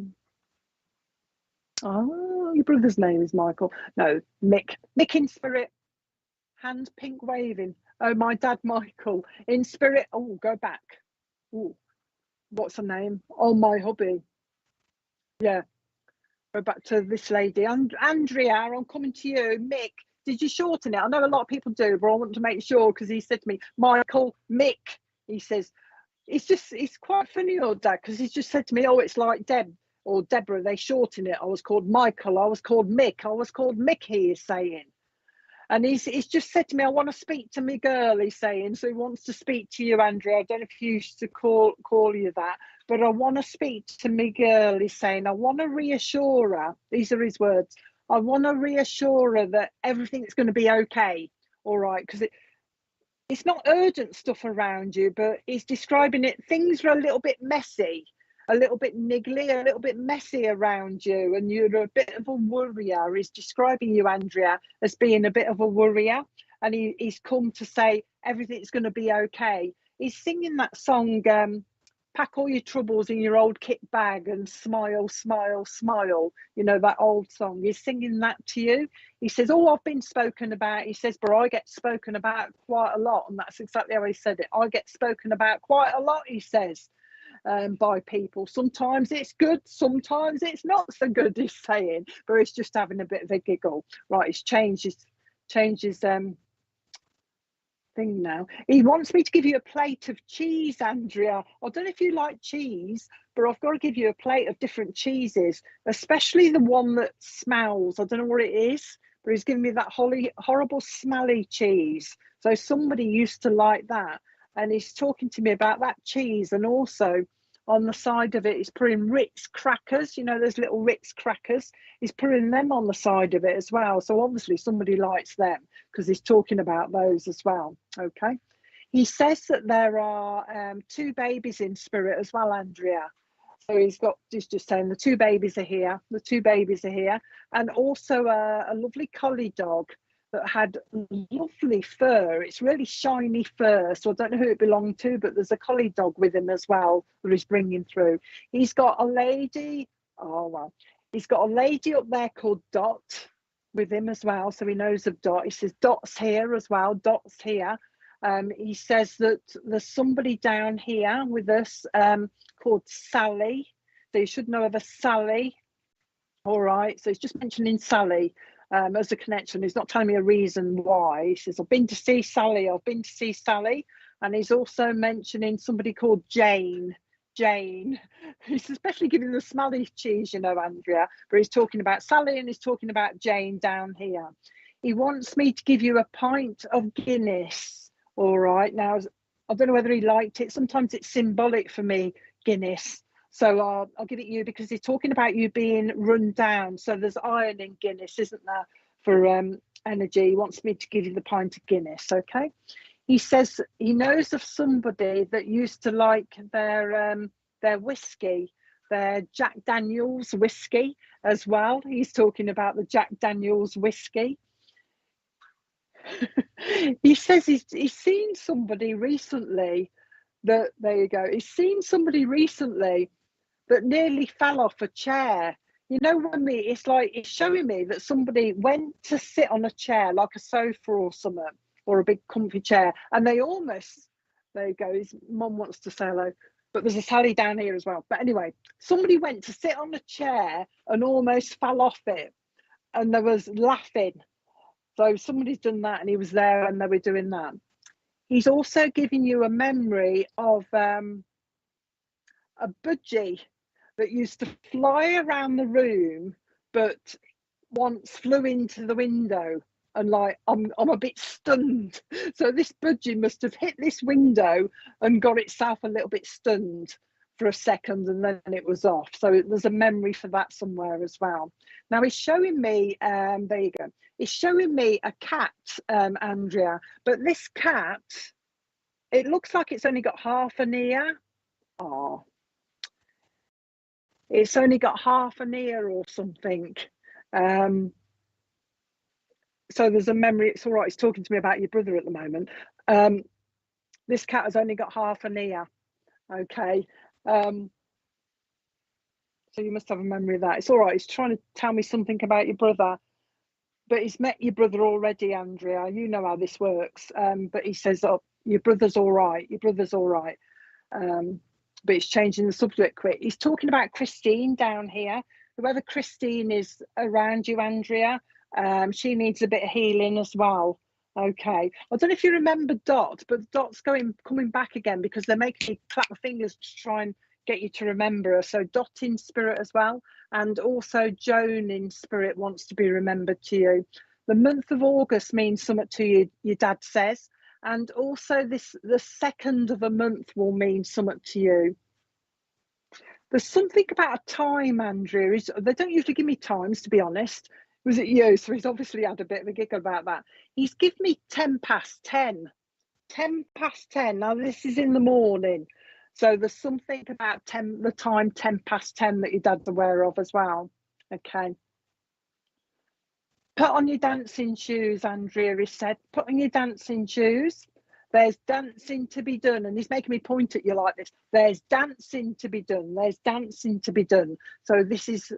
Oh, your brother's name is Michael. No, Mick. Mick in spirit. Hand pink waving. Oh, my dad Michael in spirit. Oh, go back. Oh, what's her name? Oh, my hubby. Yeah, go back to this lady. Andrea, I'm coming to you. Mick, did you shorten it? I know a lot of people do, but I want to make sure, because he said to me, Michael, Mick. He says, it's quite funny, your dad, because he's just said to me, oh, it's like Deb or Deborah, they shorten it. I was called Michael, I was called Mick, I was called Mick, he is saying. And he's just said to me, I want to speak to me girl, he's saying. So he wants to speak to you, Andrea. I don't know if you used to call you that, but I want to speak to me girl, he's saying. I want to reassure her. These are his words. I want to reassure her that everything's going to be okay. All right. Because it's not urgent stuff around you, but he's describing it. Things are a little bit messy, a little bit niggly, a little bit messy around you, and you're a bit of a worrier. He's describing you, Andrea, as being a bit of a worrier, and he's come to say everything's going to be okay. He's singing that song, pack all your troubles in your old kit bag and smile, smile, smile. You know, that old song. He's singing that to you. He says, oh, I've been spoken about. He says, but I get spoken about quite a lot. And that's exactly how he said it. I get spoken about quite a lot, he says, by people. Sometimes it's good, sometimes it's not so good, he's saying. But he's just having a bit of a giggle. Right, he's changed his thing now. He wants me to give you a plate of cheese, Andrea. I don't know if you like cheese, but I've got to give you a plate of different cheeses, especially the one that smells. I don't know what it is, but he's giving me that horrible smelly cheese. So somebody used to like that, and he's talking to me about that cheese. And also on the side of it, he's putting Ritz crackers. You know, those little Ritz crackers. He's putting them on the side of it as well. So obviously somebody likes them, because he's talking about those as well. Okay. He says that there are 2 babies in spirit as well, Andrea. So he's just saying the 2 babies are here. The 2 babies are here. And also a lovely collie dog that had lovely fur. It's really shiny fur. So I don't know who it belonged to, but there's a collie dog with him as well that he's bringing through. He's got a lady. Oh, well. He's got a lady up there called Dot with him as well. So he knows of Dot. He says, Dot's here as well. Dot's here. He says that there's somebody down here with us called Sally. So you should know of a Sally. All right. So he's just mentioning Sally as a connection. He's not telling me a reason why. He says, I've been to see Sally. I've been to see Sally. And he's also mentioning somebody called Jane. He's especially giving the smelly cheese, you know, Andrea, but he's talking about Sally and he's talking about Jane down here. He wants me to give you a pint of Guinness. All right. Now, I don't know whether he liked it. Sometimes it's symbolic for me, Guinness. So I'll give it you, because he's talking about you being run down. So there's iron in Guinness, isn't there, for energy. He wants me to give you the pint of Guinness. Okay. He says he knows of somebody that used to like their whiskey, their Jack Daniel's whiskey as well. He's talking about the Jack Daniel's whiskey. He says he's seen somebody recently that, there you go, he's seen somebody recently that nearly fell off a chair. You know what I mean? It's like, it's showing me that somebody went to sit on a chair, like a sofa or something, or a big comfy chair, and they almost, there you go, his mum wants to say hello, but there's a Sally down here as well. But anyway, somebody went to sit on a chair and almost fell off it, and there was laughing. So somebody's done that, and he was there and they were doing that. He's also giving you a memory of a budgie that used to fly around the room, but once flew into the window. And like, I'm a bit stunned. So this budgie must have hit this window and got itself a little bit stunned for a second, and then it was off. So there's a memory for that somewhere as well. Now he's showing me, there you go. He's showing me a cat, Andrea. But this cat, it looks like it's only got half an ear. Oh, it's only got half an ear or something. So there's a memory. It's all right. He's talking to me about your brother at the moment. This cat has only got half an ear. Okay. So you must have a memory of that. It's all right. He's trying to tell me something about your brother, but he's met your brother already, Andrea. You know how this works. But he says, oh, your brother's all right. Your brother's all right. But he's changing the subject quick. He's talking about Christine down here. Whoever Christine is around you, Andrea, she needs a bit of healing as well. Okay. I don't know if you remember Dot, but Dot's coming back again, because they're making me clap my fingers to try and get you to remember her. So Dot in spirit as well. And also Joan in spirit wants to be remembered to you. The month of August means something to you, your dad says. And also the second of a month will mean something to you. There's something about a time, Andrew. They don't usually give me times, to be honest. Was it you? So he's obviously had a bit of a giggle about that. He's given me 10 past 10. 10 past 10. Now, this is in the morning. So there's something about the time 10 past 10 that your dad's aware of as well. Okay. Put on your dancing shoes, Andrea, he said. Put on your dancing shoes. There's dancing to be done. And he's making me point at you like this. There's dancing to be done. There's dancing to be done. So this is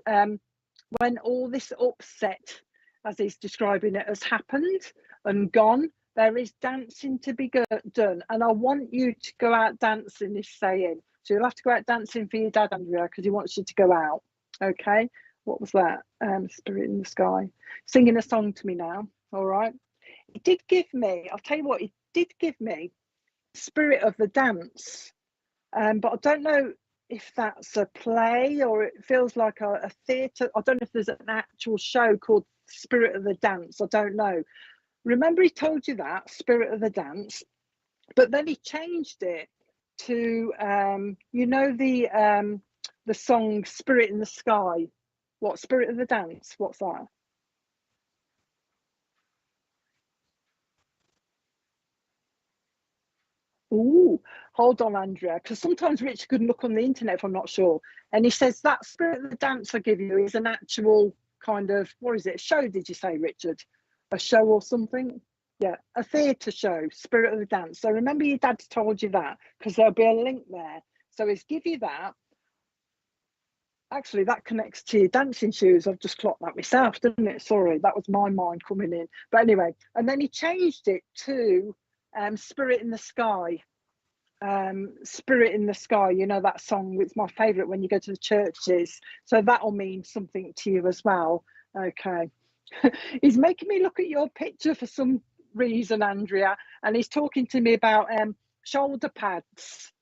when all this upset, as he's describing it, has happened and gone. There is dancing to be done. And I want you to go out dancing, he's saying. So you'll have to go out dancing for your dad, Andrea, because he wants you to go out. Okay. What was that? Spirit in the Sky. Singing a song to me now. All right. He did give me, I'll tell you what, he did give me Spirit of the Dance. But I don't know if that's a play or it feels like a theatre. I don't know if there's an actual show called Spirit of the Dance. I don't know. Remember he told you that, Spirit of the Dance, but then he changed it to, you know, the song Spirit in the Sky. What, Spirit of the Dance? What's that? Ooh, hold on, Andrea, because sometimes Richard can look on the internet if I'm not sure. And he says that Spirit of the Dance I give you is an actual kind of, what is it, a show, did you say, Richard? A show or something? Yeah, a theatre show, Spirit of the Dance. So remember your dad's told you that, because there'll be a link there. So he's give you that. Actually, that connects to your dancing shoes. I've just clocked that myself, didn't it? Sorry, that was my mind coming in. But anyway, and then he changed it to Spirit in the Sky. Spirit in the Sky, you know that song, it's my favourite when you go to the churches. So that'll mean something to you as well. Okay. He's making me look at your picture for some reason, Andrea, and he's talking to me about shoulder pads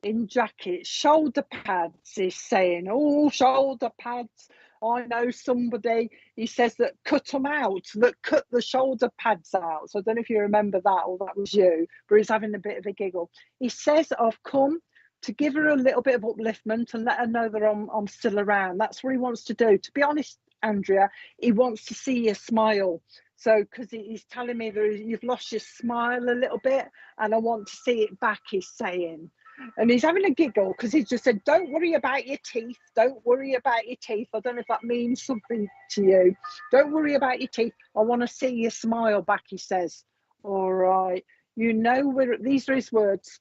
in jackets. Shoulder pads, he's saying. Oh, shoulder pads. I know somebody, he says, that cut them out, that cut the shoulder pads out. So I don't know if you remember that or that was you, but he's having a bit of a giggle. He says, I've come to give her a little bit of upliftment and let her know that I'm still around. That's what he wants to do. To be honest, Andrea, he wants to see you smile. So, because he's telling me that you've lost your smile a little bit and I want to see it back, he's saying. And he's having a giggle because he just said, don't worry about your teeth. Don't worry about your teeth. I don't know if that means something to you. Don't worry about your teeth. I want to see you smile back, he says. All right. You know, these are his words.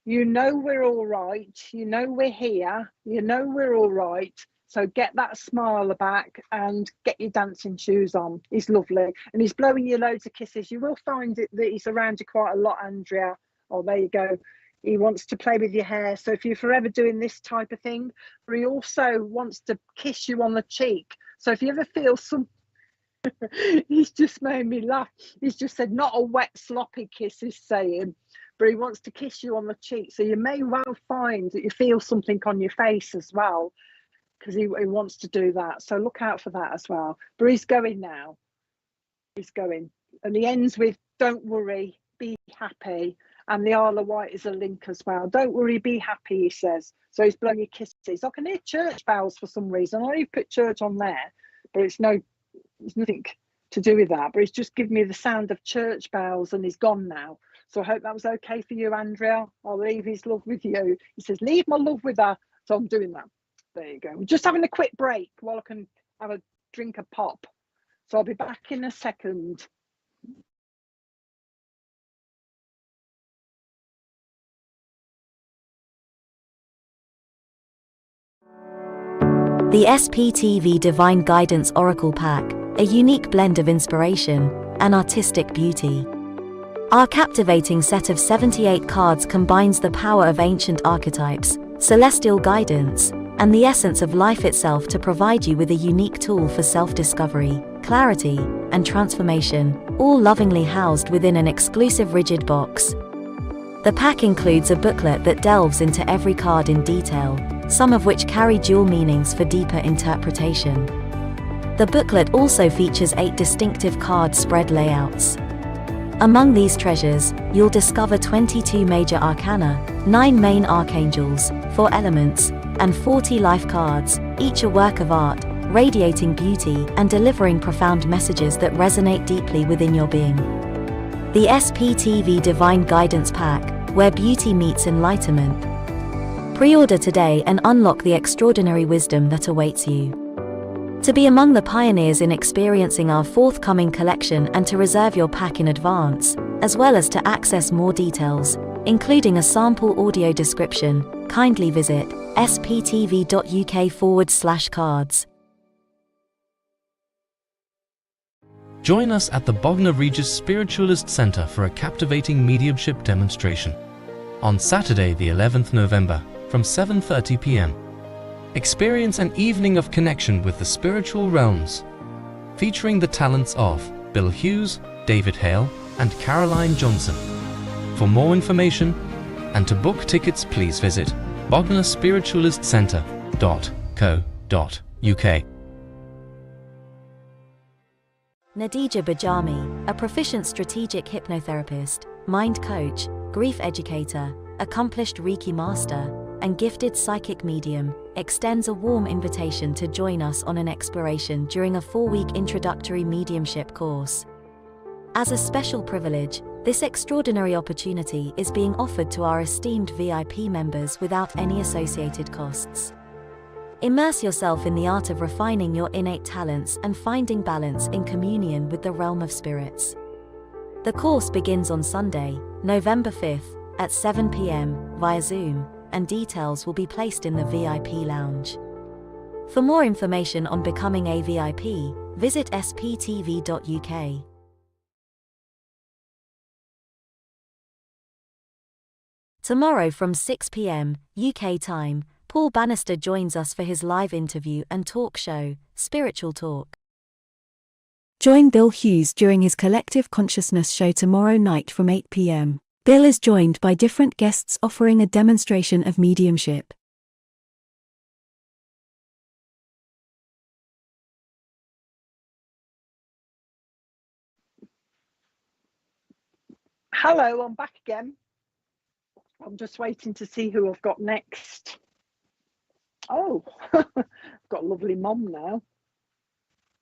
You know we're all right. You know we're here. You know we're all right. So get that smile back and get your dancing shoes on. He's lovely. And he's blowing you loads of kisses. You will find that he's around you quite a lot, Andrea. Oh, there you go. He wants to play with your hair. So if you're forever doing this type of thing, but he also wants to kiss you on the cheek. So if you ever feel some, he's just made me laugh. He's just said, not a wet, sloppy kiss, he's saying, but he wants to kiss you on the cheek. So you may well find that you feel something on your face as well, because he wants to do that. So look out for that as well. But he's going now. He's going. And he ends with, don't worry, be happy. And the Isle of Wight is a link as well. Don't worry, be happy, he says. So he's blowing your kisses. I can hear church bells for some reason. I know you put church on there, but it's nothing to do with that. But he's just given me the sound of church bells and he's gone now. So I hope that was okay for you, Andrea. I'll leave his love with you. He says, leave my love with her. So I'm doing that. There you go. We're just having a quick break while I can have a drink of pop. So I'll be back in a second. The SPTV Divine Guidance Oracle Pack, a unique blend of inspiration and artistic beauty. Our captivating set of 78 cards combines the power of ancient archetypes, celestial guidance, and the essence of life itself to provide you with a unique tool for self-discovery, clarity, and transformation, all lovingly housed within an exclusive rigid box. The pack includes a booklet that delves into every card in detail, some of which carry dual meanings for deeper interpretation. The booklet also features 8 distinctive card spread layouts. Among these treasures, you'll discover 22 major arcana, 9 main archangels, 4 elements, and 40 life cards, each a work of art, radiating beauty and delivering profound messages that resonate deeply within your being. The SPTV Divine Guidance Pack, where beauty meets enlightenment. Pre-order today and unlock the extraordinary wisdom that awaits you. To be among the pioneers in experiencing our forthcoming collection and to reserve your pack in advance, as well as to access more details, including a sample audio description, kindly visit sptv.uk/cards. Join us at the Bognor Regis Spiritualist Centre for a captivating mediumship demonstration on Saturday the 11th November from 7:30 p.m. Experience an evening of connection with the spiritual realms, featuring the talents of Bill Hughes, David Hale, and Caroline Johnson. For more information and to book tickets, please visit bognorspiritualistcentre.co.uk. Nadija Bajami, a proficient strategic hypnotherapist, mind coach, grief educator, accomplished Reiki master, and gifted psychic medium, extends a warm invitation to join us on an exploration during a 4-week introductory mediumship course. As a special privilege, this extraordinary opportunity is being offered to our esteemed VIP members without any associated costs. Immerse yourself in the art of refining your innate talents and finding balance in communion with the realm of spirits. The course begins on Sunday, November 5th, at 7 p.m. via Zoom, and details will be placed in the VIP lounge. For more information on becoming a VIP, visit sptv.uk. Tomorrow from 6 p.m. UK time, Paul Bannister joins us for his live interview and talk show, Spiritual Talk. Join Bill Hughes during his Collective Consciousness show tomorrow night from 8 p.m. Bill is joined by different guests offering a demonstration of mediumship. Hello, I'm back again. I'm just waiting to see who I've got next. Oh, I've got a lovely mom now.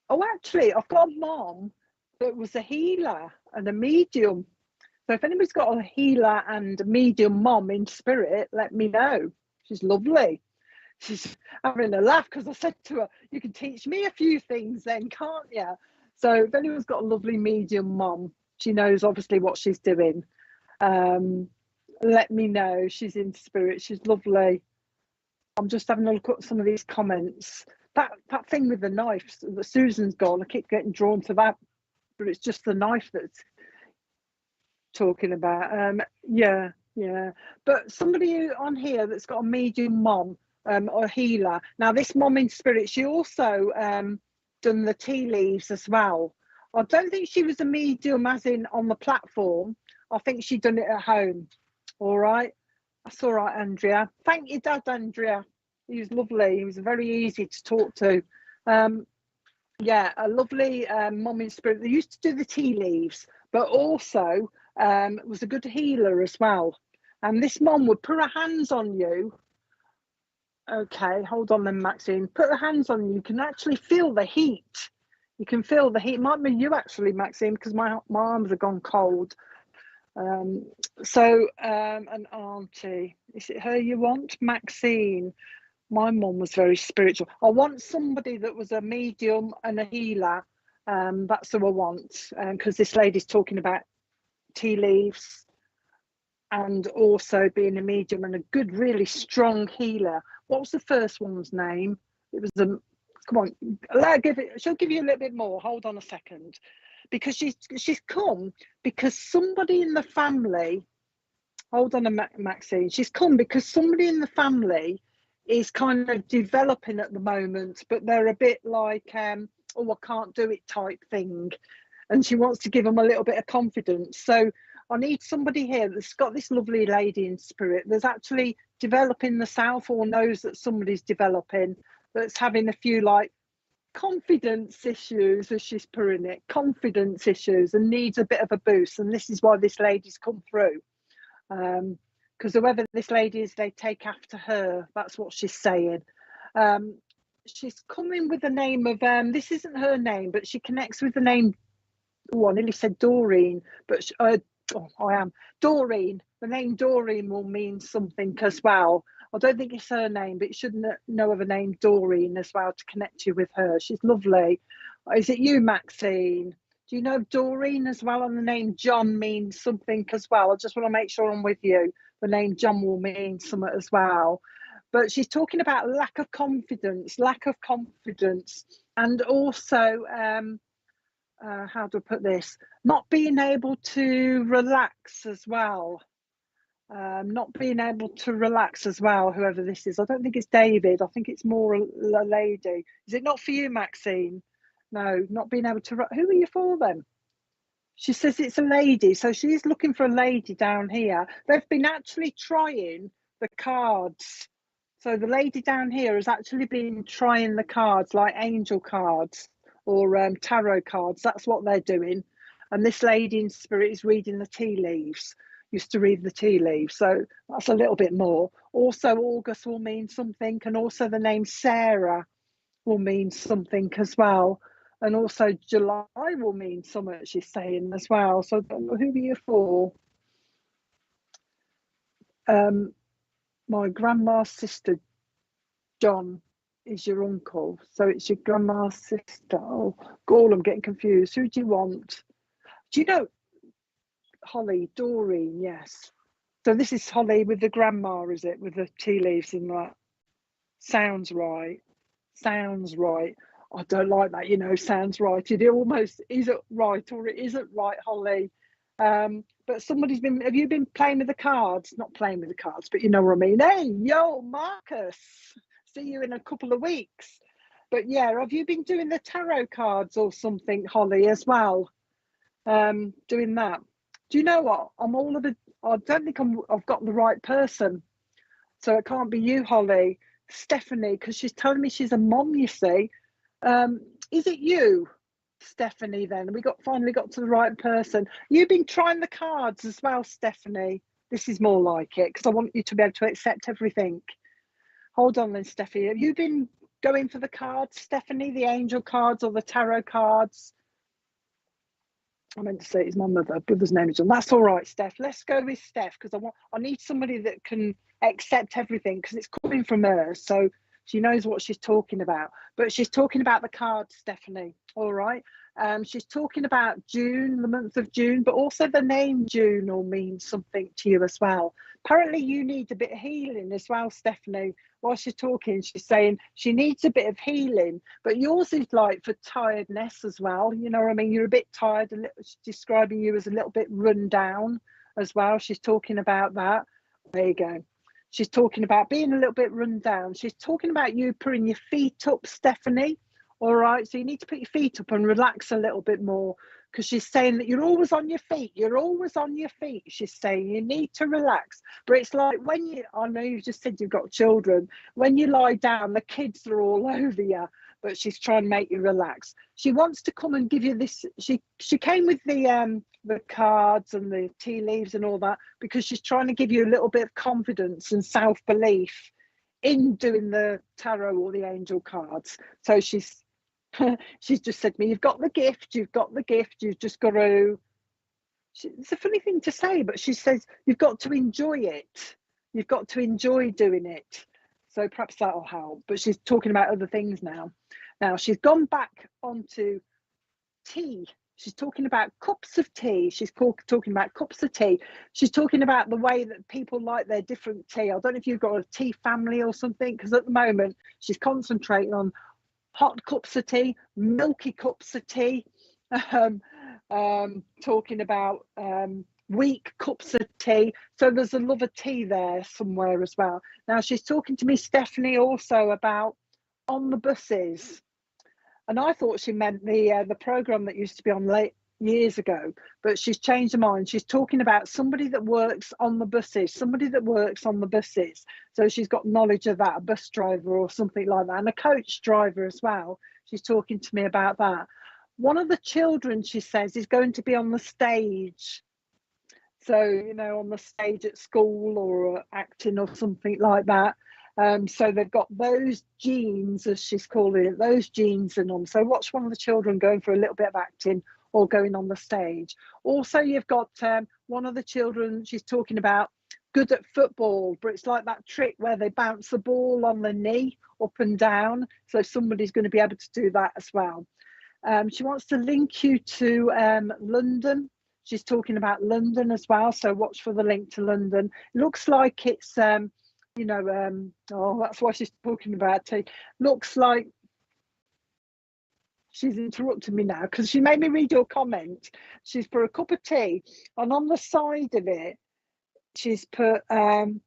Oh, actually, I've got a mom that was a healer and a medium. So if anybody's got a healer and a medium mom in spirit, let me know. She's lovely. She's having a laugh because I said to her, you can teach me a few things then, can't you? So if anyone's got a lovely medium mom, she knows obviously what she's doing. Let me know. She's in spirit. She's lovely. I'm just having a look at some of these comments. That thing with the knife that Susan's gone, I keep getting drawn to that, but it's just the knife that's talking about. Yeah. But somebody on here that's got a medium mom or healer. Now this mom in spirit, she also done the tea leaves as well. I don't think she was a medium as in on the platform. I think she'd done it at home. All right. That's all right, Andrea. Thank you, Dad, Andrea. He was lovely. He was very easy to talk to. Yeah, a lovely mom in spirit. They used to do the tea leaves, but also was a good healer as well. And this mom would put her hands on you. Okay, hold on then, Maxine. Put her hands on you. You can actually feel the heat. You can feel the heat. It might be you actually, Maxine, because my arms have gone cold. An auntie. Is it her you want? Maxine. My mum was very spiritual. I want somebody that was a medium and a healer. That's who I want. Because this lady's talking about tea leaves and also being a medium and a good, really strong healer. What was the first one's name? It was a. Come on, she'll give you a little bit more. Hold on a second. Because she's come because somebody in the family, hold on Maxine, she's come because somebody in the family is kind of developing at the moment, but they're a bit like, oh, I can't do it type thing. And she wants to give them a little bit of confidence. So I need somebody here that's got this lovely lady in spirit that's actually developing the south or knows that somebody's developing, that's having a few like confidence issues, as she's putting it, confidence issues, and needs a bit of a boost. And this is why this lady's come through. Because whoever this lady is, they take after her. That's what she's saying. She's coming with the name of, this isn't her name, but she connects with the name, I nearly said Doreen, but Doreen. The name Doreen will mean something as well. I don't think it's her name, but you should know of a name Doreen as well to connect you with her. She's lovely. Is it you, Maxine? Do you know Doreen as well? And the name John means something as well. I just want to make sure I'm with you. The name John will mean something as well. But she's talking about lack of confidence, and also, how do I put this? Not being able to relax as well. Whoever this is. I don't think it's David. I think it's more a lady. Is it not for you, Maxine? No, not being able to. Who are you for then? She says it's a lady. So she's looking for a lady down here. They've been actually trying the cards. So the lady down here has actually been trying the cards, like angel cards or tarot cards. That's what they're doing. And this lady in spirit is reading the tea leaves. Used to read the tea leaves. So that's a little bit more. Also, August will mean something. And also the name Sarah will mean something as well. And also July will mean something, she's saying as well. So I don't know who are you for. My grandma's sister, John, is your uncle. So it's your grandma's sister. Oh, God, I'm getting confused. Who do you want? Do you know Holly, Doreen? Yes. So this is Holly with the grandma, is it? With the tea leaves and that. Sounds right. Sounds right. I don't like that, sounds right. It almost isn't right or it isn't right, Holly. But have you been playing with the cards? Not playing with the cards, but you know what I mean. Hey, yo, Marcus, see you in a couple of weeks. But yeah, have you been doing the tarot cards or something, Holly, as well? Doing that. Do you know what? I don't think I've got the right person. So it can't be you, Holly. Stephanie, because she's telling me she's a mom, you see. Is it you, Stephanie, then? We finally got to the right person. You've been trying the cards as well, Stephanie. This is more like it, because I want you to be able to accept everything. Hold on then, Stephanie. Have you been going for the cards, Stephanie, the angel cards or the tarot cards? I meant to say it's my brother's name is John. That's all right, Steph. Let's go with Steph, because I need somebody that can accept everything, because it's coming from her. So she knows what she's talking about. But she's talking about the cards, Stephanie. All right. She's talking about June, the month of June, but also the name June will mean something to you as well. Apparently you need a bit of healing as well, Stephanie. While she's talking, she's saying she needs a bit of healing, but yours is like for tiredness as well. You know what I mean? You're a bit tired, she's describing you as a little bit run down as well. She's talking about that. There you go. She's talking about being a little bit run down. She's talking about you putting your feet up, Stephanie. All right, so you need to put your feet up and relax a little bit more, because she's saying that you're always on your feet. You're always on your feet. She's saying you need to relax. But it's like I know you've just said you've got children. When you lie down, the kids are all over you. But she's trying to make you relax. She wants to come and give you this. She came with the cards and the tea leaves and all that, because she's trying to give you a little bit of confidence and self-belief in doing the tarot or the angel cards. So she's just said to me, you've got the gift, you've just got to, it's a funny thing to say, but she says you've got to enjoy it, you've got to enjoy doing it. So perhaps that'll help. But she's talking about other things now. She's gone back onto tea. She's talking about cups of tea. She's talking about cups of tea. She's talking about the way that people like their different tea. I don't know if you've got a tea family or something, because at the moment she's concentrating on hot cups of tea, milky cups of tea, talking about weak cups of tea. So there's a love of tea there somewhere as well. Now she's talking to me, Stephanie, also about on the buses. And I thought she meant the program that used to be on late years ago, but she's changed her mind. She's talking about somebody that works on the buses, So she's got knowledge of that, a bus driver or something like that, and a coach driver as well. She's talking to me about that. One of the children, she says, is going to be on the stage. So, you know, on the stage at school or acting or something like that. So they've got those genes, as she's calling it, those genes in them. So watch one of the children going for a little bit of acting or going on the stage. Also, you've got one of the children, she's talking about, good at football, but it's like that trick where they bounce the ball on the knee up and down. So somebody's going to be able to do that as well. She wants to link you to London. She's talking about London as well. So watch for the link to London. It looks like it's, you know, oh, that's why she's talking about tea. Looks like she's interrupted me now because she made me read your comment. She's put a cup of tea, and on the side of it, she's put an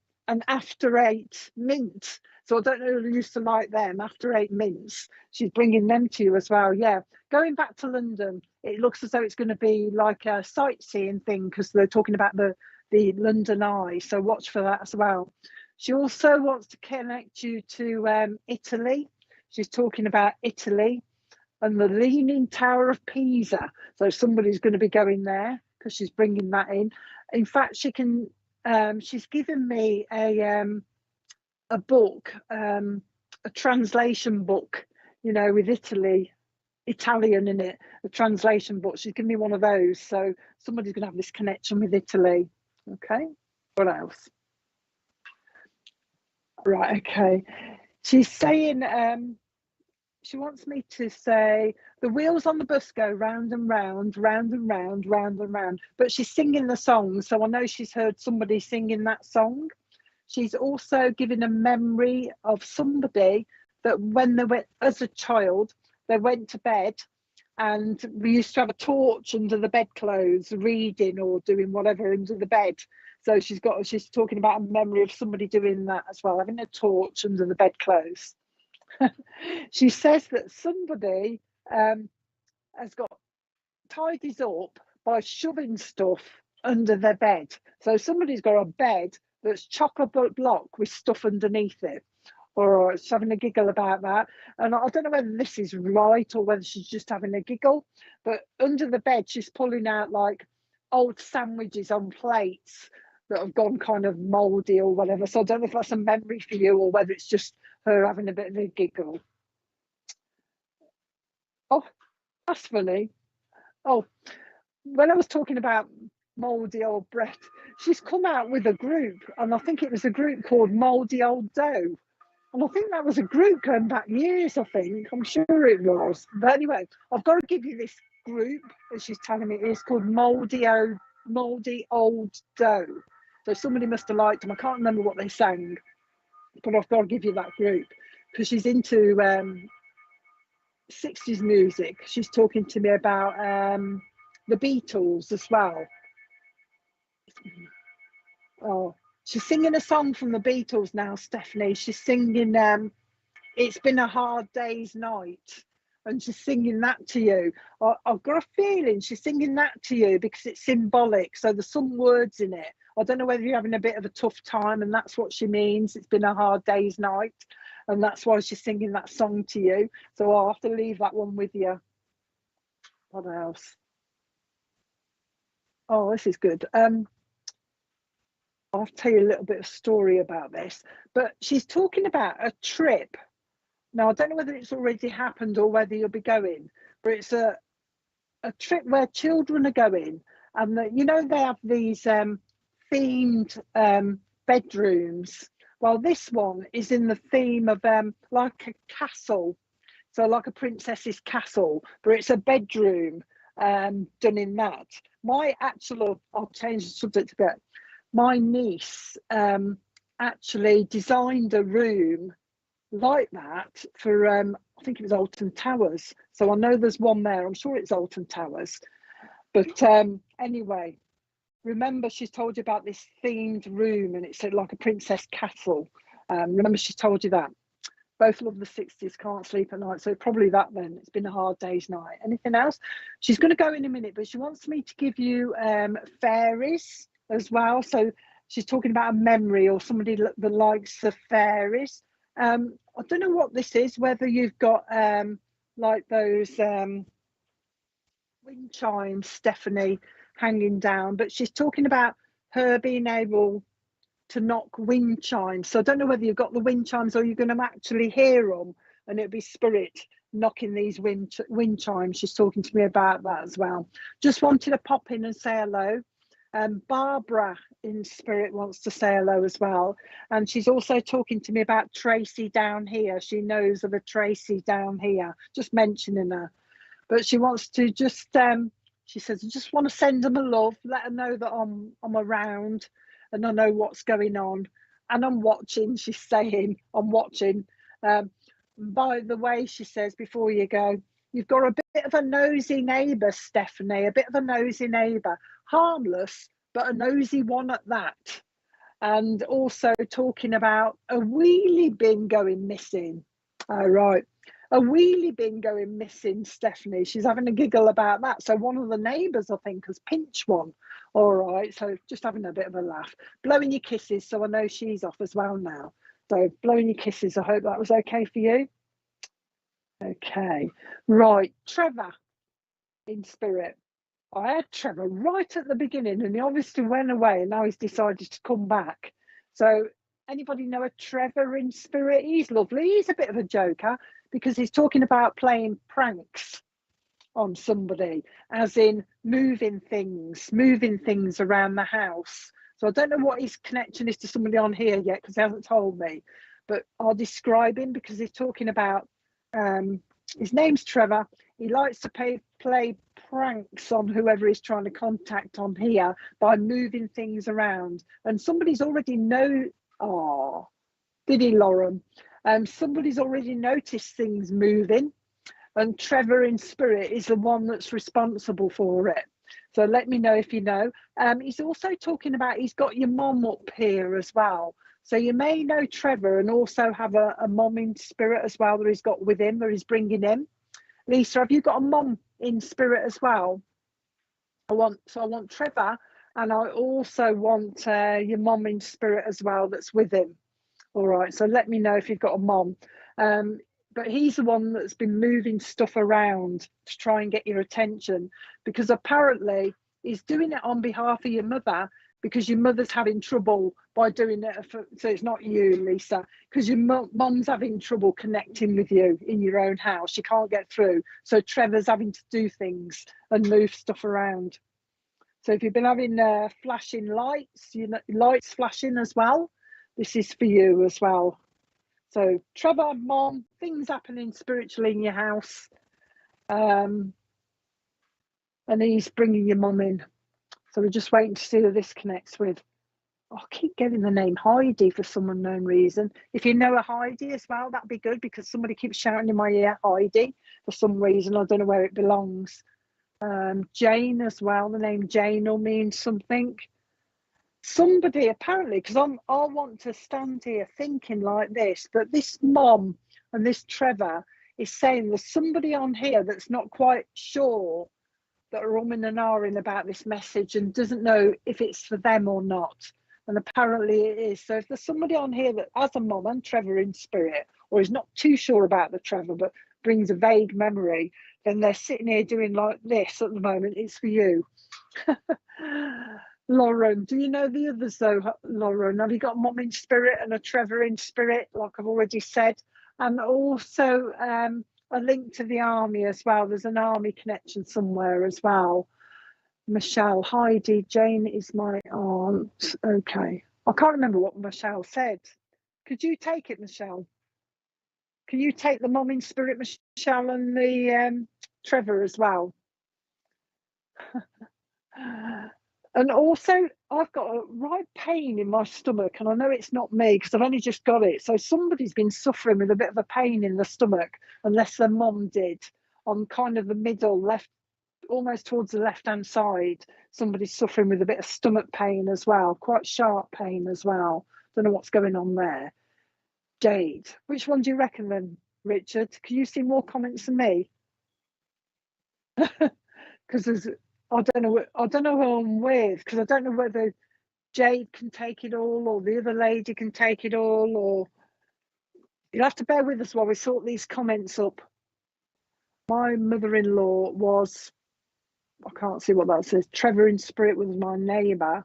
after 8 mint. So I don't know who used to like them, after 8 mints. She's bringing them to you as well. Yeah, going back to London, it looks as though it's going to be like a sightseeing thing because they're talking about the London Eye. So watch for that as well. She also wants to connect you to Italy. She's talking about Italy and the Leaning Tower of Pisa. So somebody's going to be going there because she's bringing that in. In fact, she can. She's given me a book, a translation book, you know, with Italian in it, a translation book. She's given me one of those. So somebody's going to have this connection with Italy. Okay, what else? Right, okay. She's saying, she wants me to say, the wheels on the bus go round and round, round and round, round and round. But she's singing the song, so I know she's heard somebody singing that song. She's also giving a memory of somebody that when they went, as a child, they went to bed and we used to have a torch under the bedclothes, reading or doing whatever under the bed. So she's talking about a memory of somebody doing that as well, having a torch under the bedclothes. She says that somebody has got tidies up by shoving stuff under their bed. So somebody's got a bed that's chocolate block with stuff underneath it, or she's having a giggle about that. And I don't know whether this is right or whether she's just having a giggle, but under the bed she's pulling out like old sandwiches on plates that have gone kind of mouldy or whatever. So I don't know if that's a memory for you or whether it's just her having a bit of a giggle. Oh, that's funny. Oh, when I was talking about mouldy old bread, she's come out with a group, and I think it was a group called Mouldy Old Dough. And I think that was a group going back years, I think. I'm sure it was. But anyway, I've got to give you this group, as she's telling me, it's called Mouldy Old Dough. So somebody must have liked them. I can't remember what they sang, but I've got to give you that group because she's into 60s music. She's talking to me about the Beatles as well. Oh, she's singing a song from the Beatles now, Stephanie. She's singing It's Been a Hard Day's Night, and she's singing that to you. I've got a feeling she's singing that to you because it's symbolic, so there's some words in it. I don't know whether you're having a bit of a tough time and that's what she means. It's been a hard day's night, and that's why she's singing that song to you. So I'll have to leave that one with you. What else? Oh, this is good. I'll tell you a little bit of story about this, but she's talking about a trip. Now, I don't know whether it's already happened or whether you'll be going, but it's a trip where children are going, and you know, they have these themed bedrooms. Well, this one is in the theme of like a castle, so like a princess's castle, but it's a bedroom done in that. I'll change the subject a bit. My niece actually designed a room like that for I think it was Alton Towers. So I know there's one there. I'm sure it's Alton Towers. But anyway, remember she's told you about this themed room, and it's like a princess castle. Remember she's told you that. Both love the 60s, can't sleep at night. So probably that then. It's been a hard day's night. Anything else? She's going to go in a minute, but she wants me to give you fairies as well. So she's talking about a memory or somebody that likes the fairies. I don't know what this is, whether you've got like those wind chimes, Stephanie, hanging down, but she's talking about her being able to knock wind chimes. So I don't know whether you've got the wind chimes or you're going to actually hear them, and it'll be spirit knocking these wind chimes. She's talking to me about that as well. Just wanted to pop in and say hello. Barbara in spirit wants to say hello as well, and she's also talking to me about Tracy down here. She knows of a Tracy down here, just mentioning her, but she wants to just she says, I just want to send them a love, let her know that I'm around and I know what's going on, and I'm watching. She's saying I'm watching. By the way, she says, before you go, you've got a bit of a nosy neighbour, Stephanie, a bit of a nosy neighbour. Harmless, but a nosy one at that. And also talking about a wheelie bin going missing. Right. A wheelie bin going missing, Stephanie. She's having a giggle about that. So one of the neighbours, I think, has pinched one. All right. So just having a bit of a laugh. Blowing your kisses. So I know she's off as well now. So blowing your kisses. I hope that was okay for you. Okay. Right. Trevor in spirit. I had Trevor right at the beginning, and he obviously went away, and now he's decided to come back. So anybody know a Trevor in spirit? He's lovely. He's a bit of a joker because he's talking about playing pranks on somebody, as in moving things around the house. So I don't know what his connection is to somebody on here yet because he hasn't told me, but I'll describe him because he's talking about his name's Trevor. He likes to play pranks on whoever he's trying to contact on here by moving things around. And somebody's already did he, Lauren? Somebody's already noticed things moving, and Trevor in spirit is the one that's responsible for it. So let me know if you know. He's also talking about he's got your mom up here as well. So you may know Trevor and also have a mom in spirit as well that he's got with him, that he's bringing in. Lisa, have you got a mom in spirit as well? I want Trevor, and I also want your mom in spirit as well that's with him. All right, so let me know if you've got a mom. But he's the one that's been moving stuff around to try and get your attention, because apparently he's doing it on behalf of your mother, because your mother's having trouble by doing it. So it's not you, Lisa, because your mum's having trouble connecting with you in your own house. She can't get through. So Trevor's having to do things and move stuff around. So if you've been having flashing lights, lights flashing as well, this is for you as well. So Trevor, mom, things happening spiritually in your house. And he's bringing your mum in. So we're just waiting to see who this connects with. Oh, I keep getting the name Heidi for some unknown reason. If you know a Heidi as well, that'd be good, because somebody keeps shouting in my ear, Heidi, for some reason. I don't know where it belongs. Jane as well. The name Jane will mean something. Somebody apparently, because I want to stand here thinking like this, that this mom and this Trevor is saying there's somebody on here that's not quite sure, that are umming and ahhing about this message and doesn't know if it's for them or not. And apparently it is. So if there's somebody on here that has a mum and Trevor in spirit, or is not too sure about the Trevor but brings a vague memory, then they're sitting here doing like this at the moment. It's for you. Lauren, do you know the others though, Lauren? Have you got mum in spirit and a Trevor in spirit, like I've already said? And also a link to the army as well. There's an army connection somewhere as well. Michelle, Heidi, Jane is my aunt. Okay. I can't remember what Michelle said. Could you take it, Michelle? Can you take the mum in spirit, Michelle, and the Trevor as well? And also, I've got a right pain in my stomach, and I know it's not me because I've only just got it. So somebody's been suffering with a bit of a pain in the stomach, unless their mum did, on kind of the middle left, almost towards the left-hand side. Somebody's suffering with a bit of stomach pain as well, quite sharp pain as well. Don't know what's going on there. Jade, which one do you reckon then, Richard? Can you see more comments than me? Because there's, I don't know who I'm with, because I don't know whether Jade can take it all or the other lady can take it all, or you'll have to bear with us while we sort these comments up. My mother-in-law was, I can't see what that says. Trevor in spirit was my neighbour.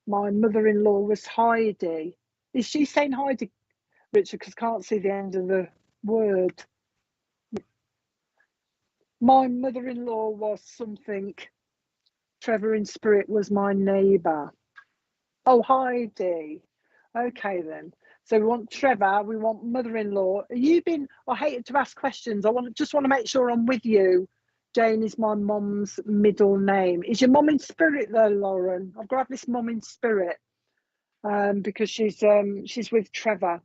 My mother-in-law was Heidi. Is she saying Heidi, Richard? Because I can't see the end of the word. My mother-in-law was something. Trevor in spirit was my neighbour. Oh, Heidi. Okay then. So we want Trevor, we want mother-in-law. You've been, I hate to ask questions. I just want to make sure I'm with you. Jane is my mum's middle name. Is your mum in spirit though, Lauren? I've grabbed this mum in spirit because she's with Trevor.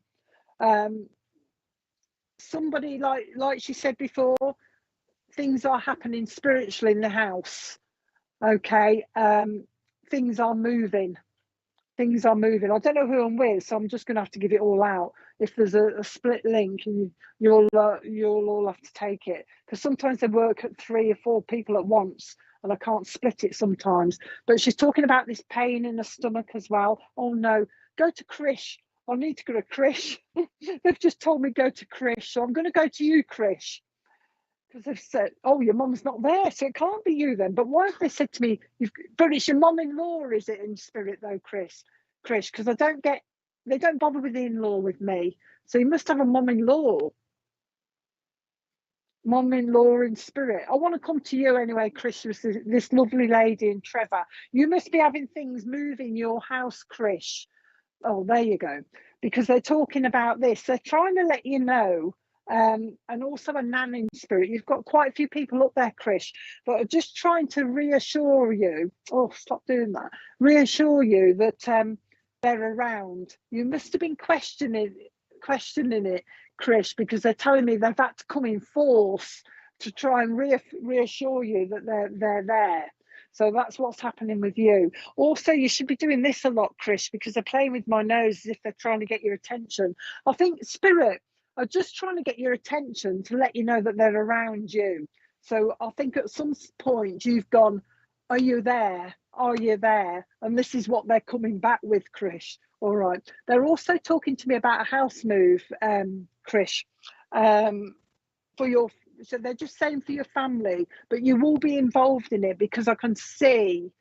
Somebody like she said before, things are happening spiritually in the house. Okay, things are moving. Things are moving. I don't know who I'm with, so I'm just going to have to give it all out. If there's a split link, and you'll all have to take it, because sometimes they work at 3 or 4 people at once, and I can't split it sometimes. But she's talking about this pain in the stomach as well. Oh no, go to Krish. I need to go to Krish. They've just told me go to Krish, so I'm going to go to you, Krish. Because they've said, oh, your mum's not there, so it can't be you then. But why have they said to me, but it's your mum-in-law, is it, in spirit though, Krish? Because they don't bother with the in-law with me. So you must have a mum-in-law. Mum-in-law in spirit. I want to come to you anyway, Krish, this lovely lady and Trevor. You must be having things move in your house, Krish. Oh, there you go. Because they're talking about this. They're trying to let you know. And also a nan in spirit. You've got quite a few people up there, Krish, but are just trying to reassure you. Oh, stop doing that. Reassure you that they're around. You must have been questioning it, Krish, because they're telling me they've had to come in force to try and reassure you that they're there. So that's what's happening with you. Also, you should be doing this a lot, Krish, because they're playing with my nose as if they're trying to get your attention. I think spirit are just trying to get your attention to let you know that they're around you. So I think at some point you've gone, are you there? Are you there? And this is what they're coming back with, Krish. All right. They're also talking to me about a house move, Krish, so they're just saying for your family, but you will be involved in it because I can see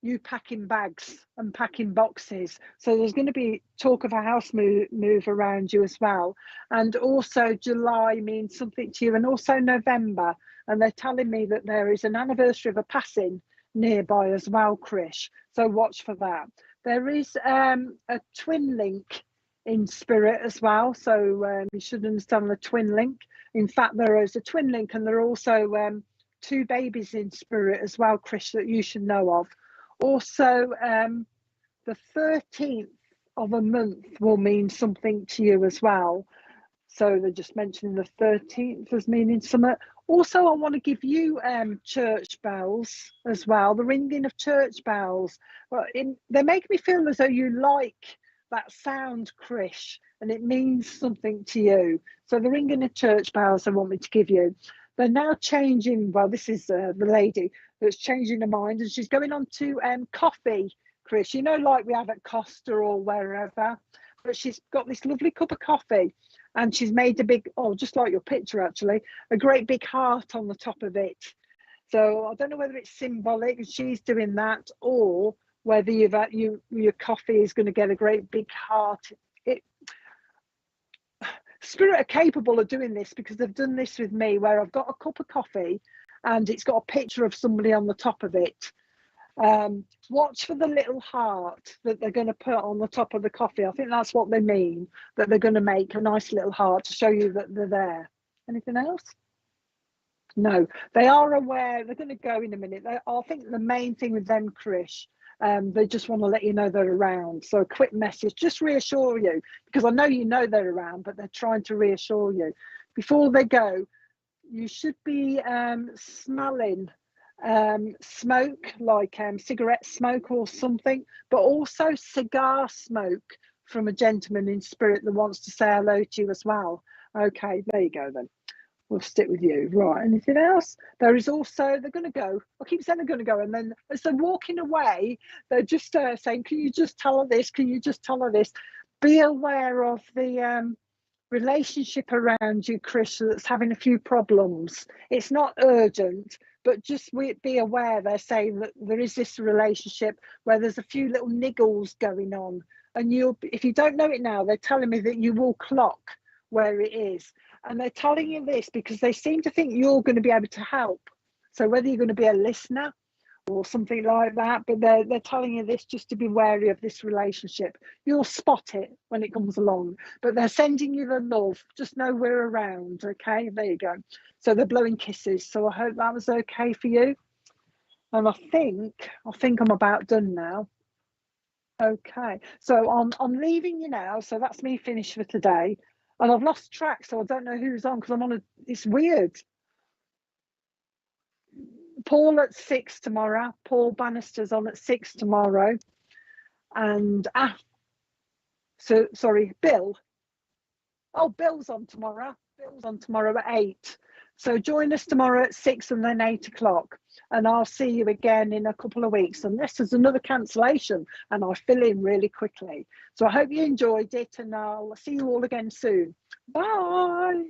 you packing bags and packing boxes. So there's going to be talk of a house move around you as well. And also July means something to you, and also November. And they're telling me that there is an anniversary of a passing nearby as well, Krish. So watch for that. There is a twin link in spirit as well. So you should understand the twin link. In fact, there is a twin link, and there are also 2 babies in spirit as well, Krish, that you should know of. Also, the 13th of a month will mean something to you as well. So they're just mentioning the 13th as meaning something. Also, I want to give you church bells as well, the ringing of church bells. Well, they make me feel as though you like that sound, Krish, and it means something to you. So the ringing of church bells I want me to give you. They're now changing, well, this is the lady that's changing her mind, and she's going on to coffee, Krish, you know, like we have at Costa or wherever. But she's got this lovely cup of coffee, and she's made a big, oh, just like your picture actually, a great big heart on the top of it. So I don't know whether it's symbolic and she's doing that, or whether your coffee is going to get a great big heart. Spirit are capable of doing this because they've done this with me, where I've got a cup of coffee and it's got a picture of somebody on the top of it. Watch for the little heart that they're going to put on the top of the coffee. I think that's what they mean, that they're going to make a nice little heart to show you that they're there. Anything else? No, they are aware. They're going to go in a minute. I think the main thing with them, Krish, they just want to let you know they're around. So a quick message, just reassure you, because I know you know they're around, but they're trying to reassure you. Before they go, you should be smelling smoke, like cigarette smoke or something, but also cigar smoke from a gentleman in spirit that wants to say hello to you as well. Okay, there you go then. We'll stick with you. Right, anything else? There is also, they're going to go. I keep saying they're going to go, and then as they're walking away, they're just saying, can you just tell her this? Can you just tell her this? Be aware of the relationship around you, Chris, that's having a few problems. It's not urgent, but just be aware they're saying that there is this relationship where there's a few little niggles going on, and if you don't know it now, they're telling me that you will clock where it is, and they're telling you this because they seem to think you're going to be able to help. So whether you're going to be a listener or something like that, but they're telling you this just to be wary of this relationship. You'll spot it when it comes along, but they're sending you the love. Just know we're around. Okay, there you go. So they're blowing kisses. So I hope that was okay for you. And I think I'm about done now. Okay, so I'm leaving you now. So that's me finished for today. And I've lost track, so I don't know who's on because I'm on it's weird. Paul at 6 tomorrow. Paul Bannister's on at 6 tomorrow. And sorry, Bill. Oh, Bill's on tomorrow. Bill's on tomorrow at 8. So join us tomorrow at 6 and then 8 o'clock. And I'll see you again in a couple of weeks, unless there's another cancellation and I fill in really quickly. So I hope you enjoyed it, and I'll see you all again soon. Bye.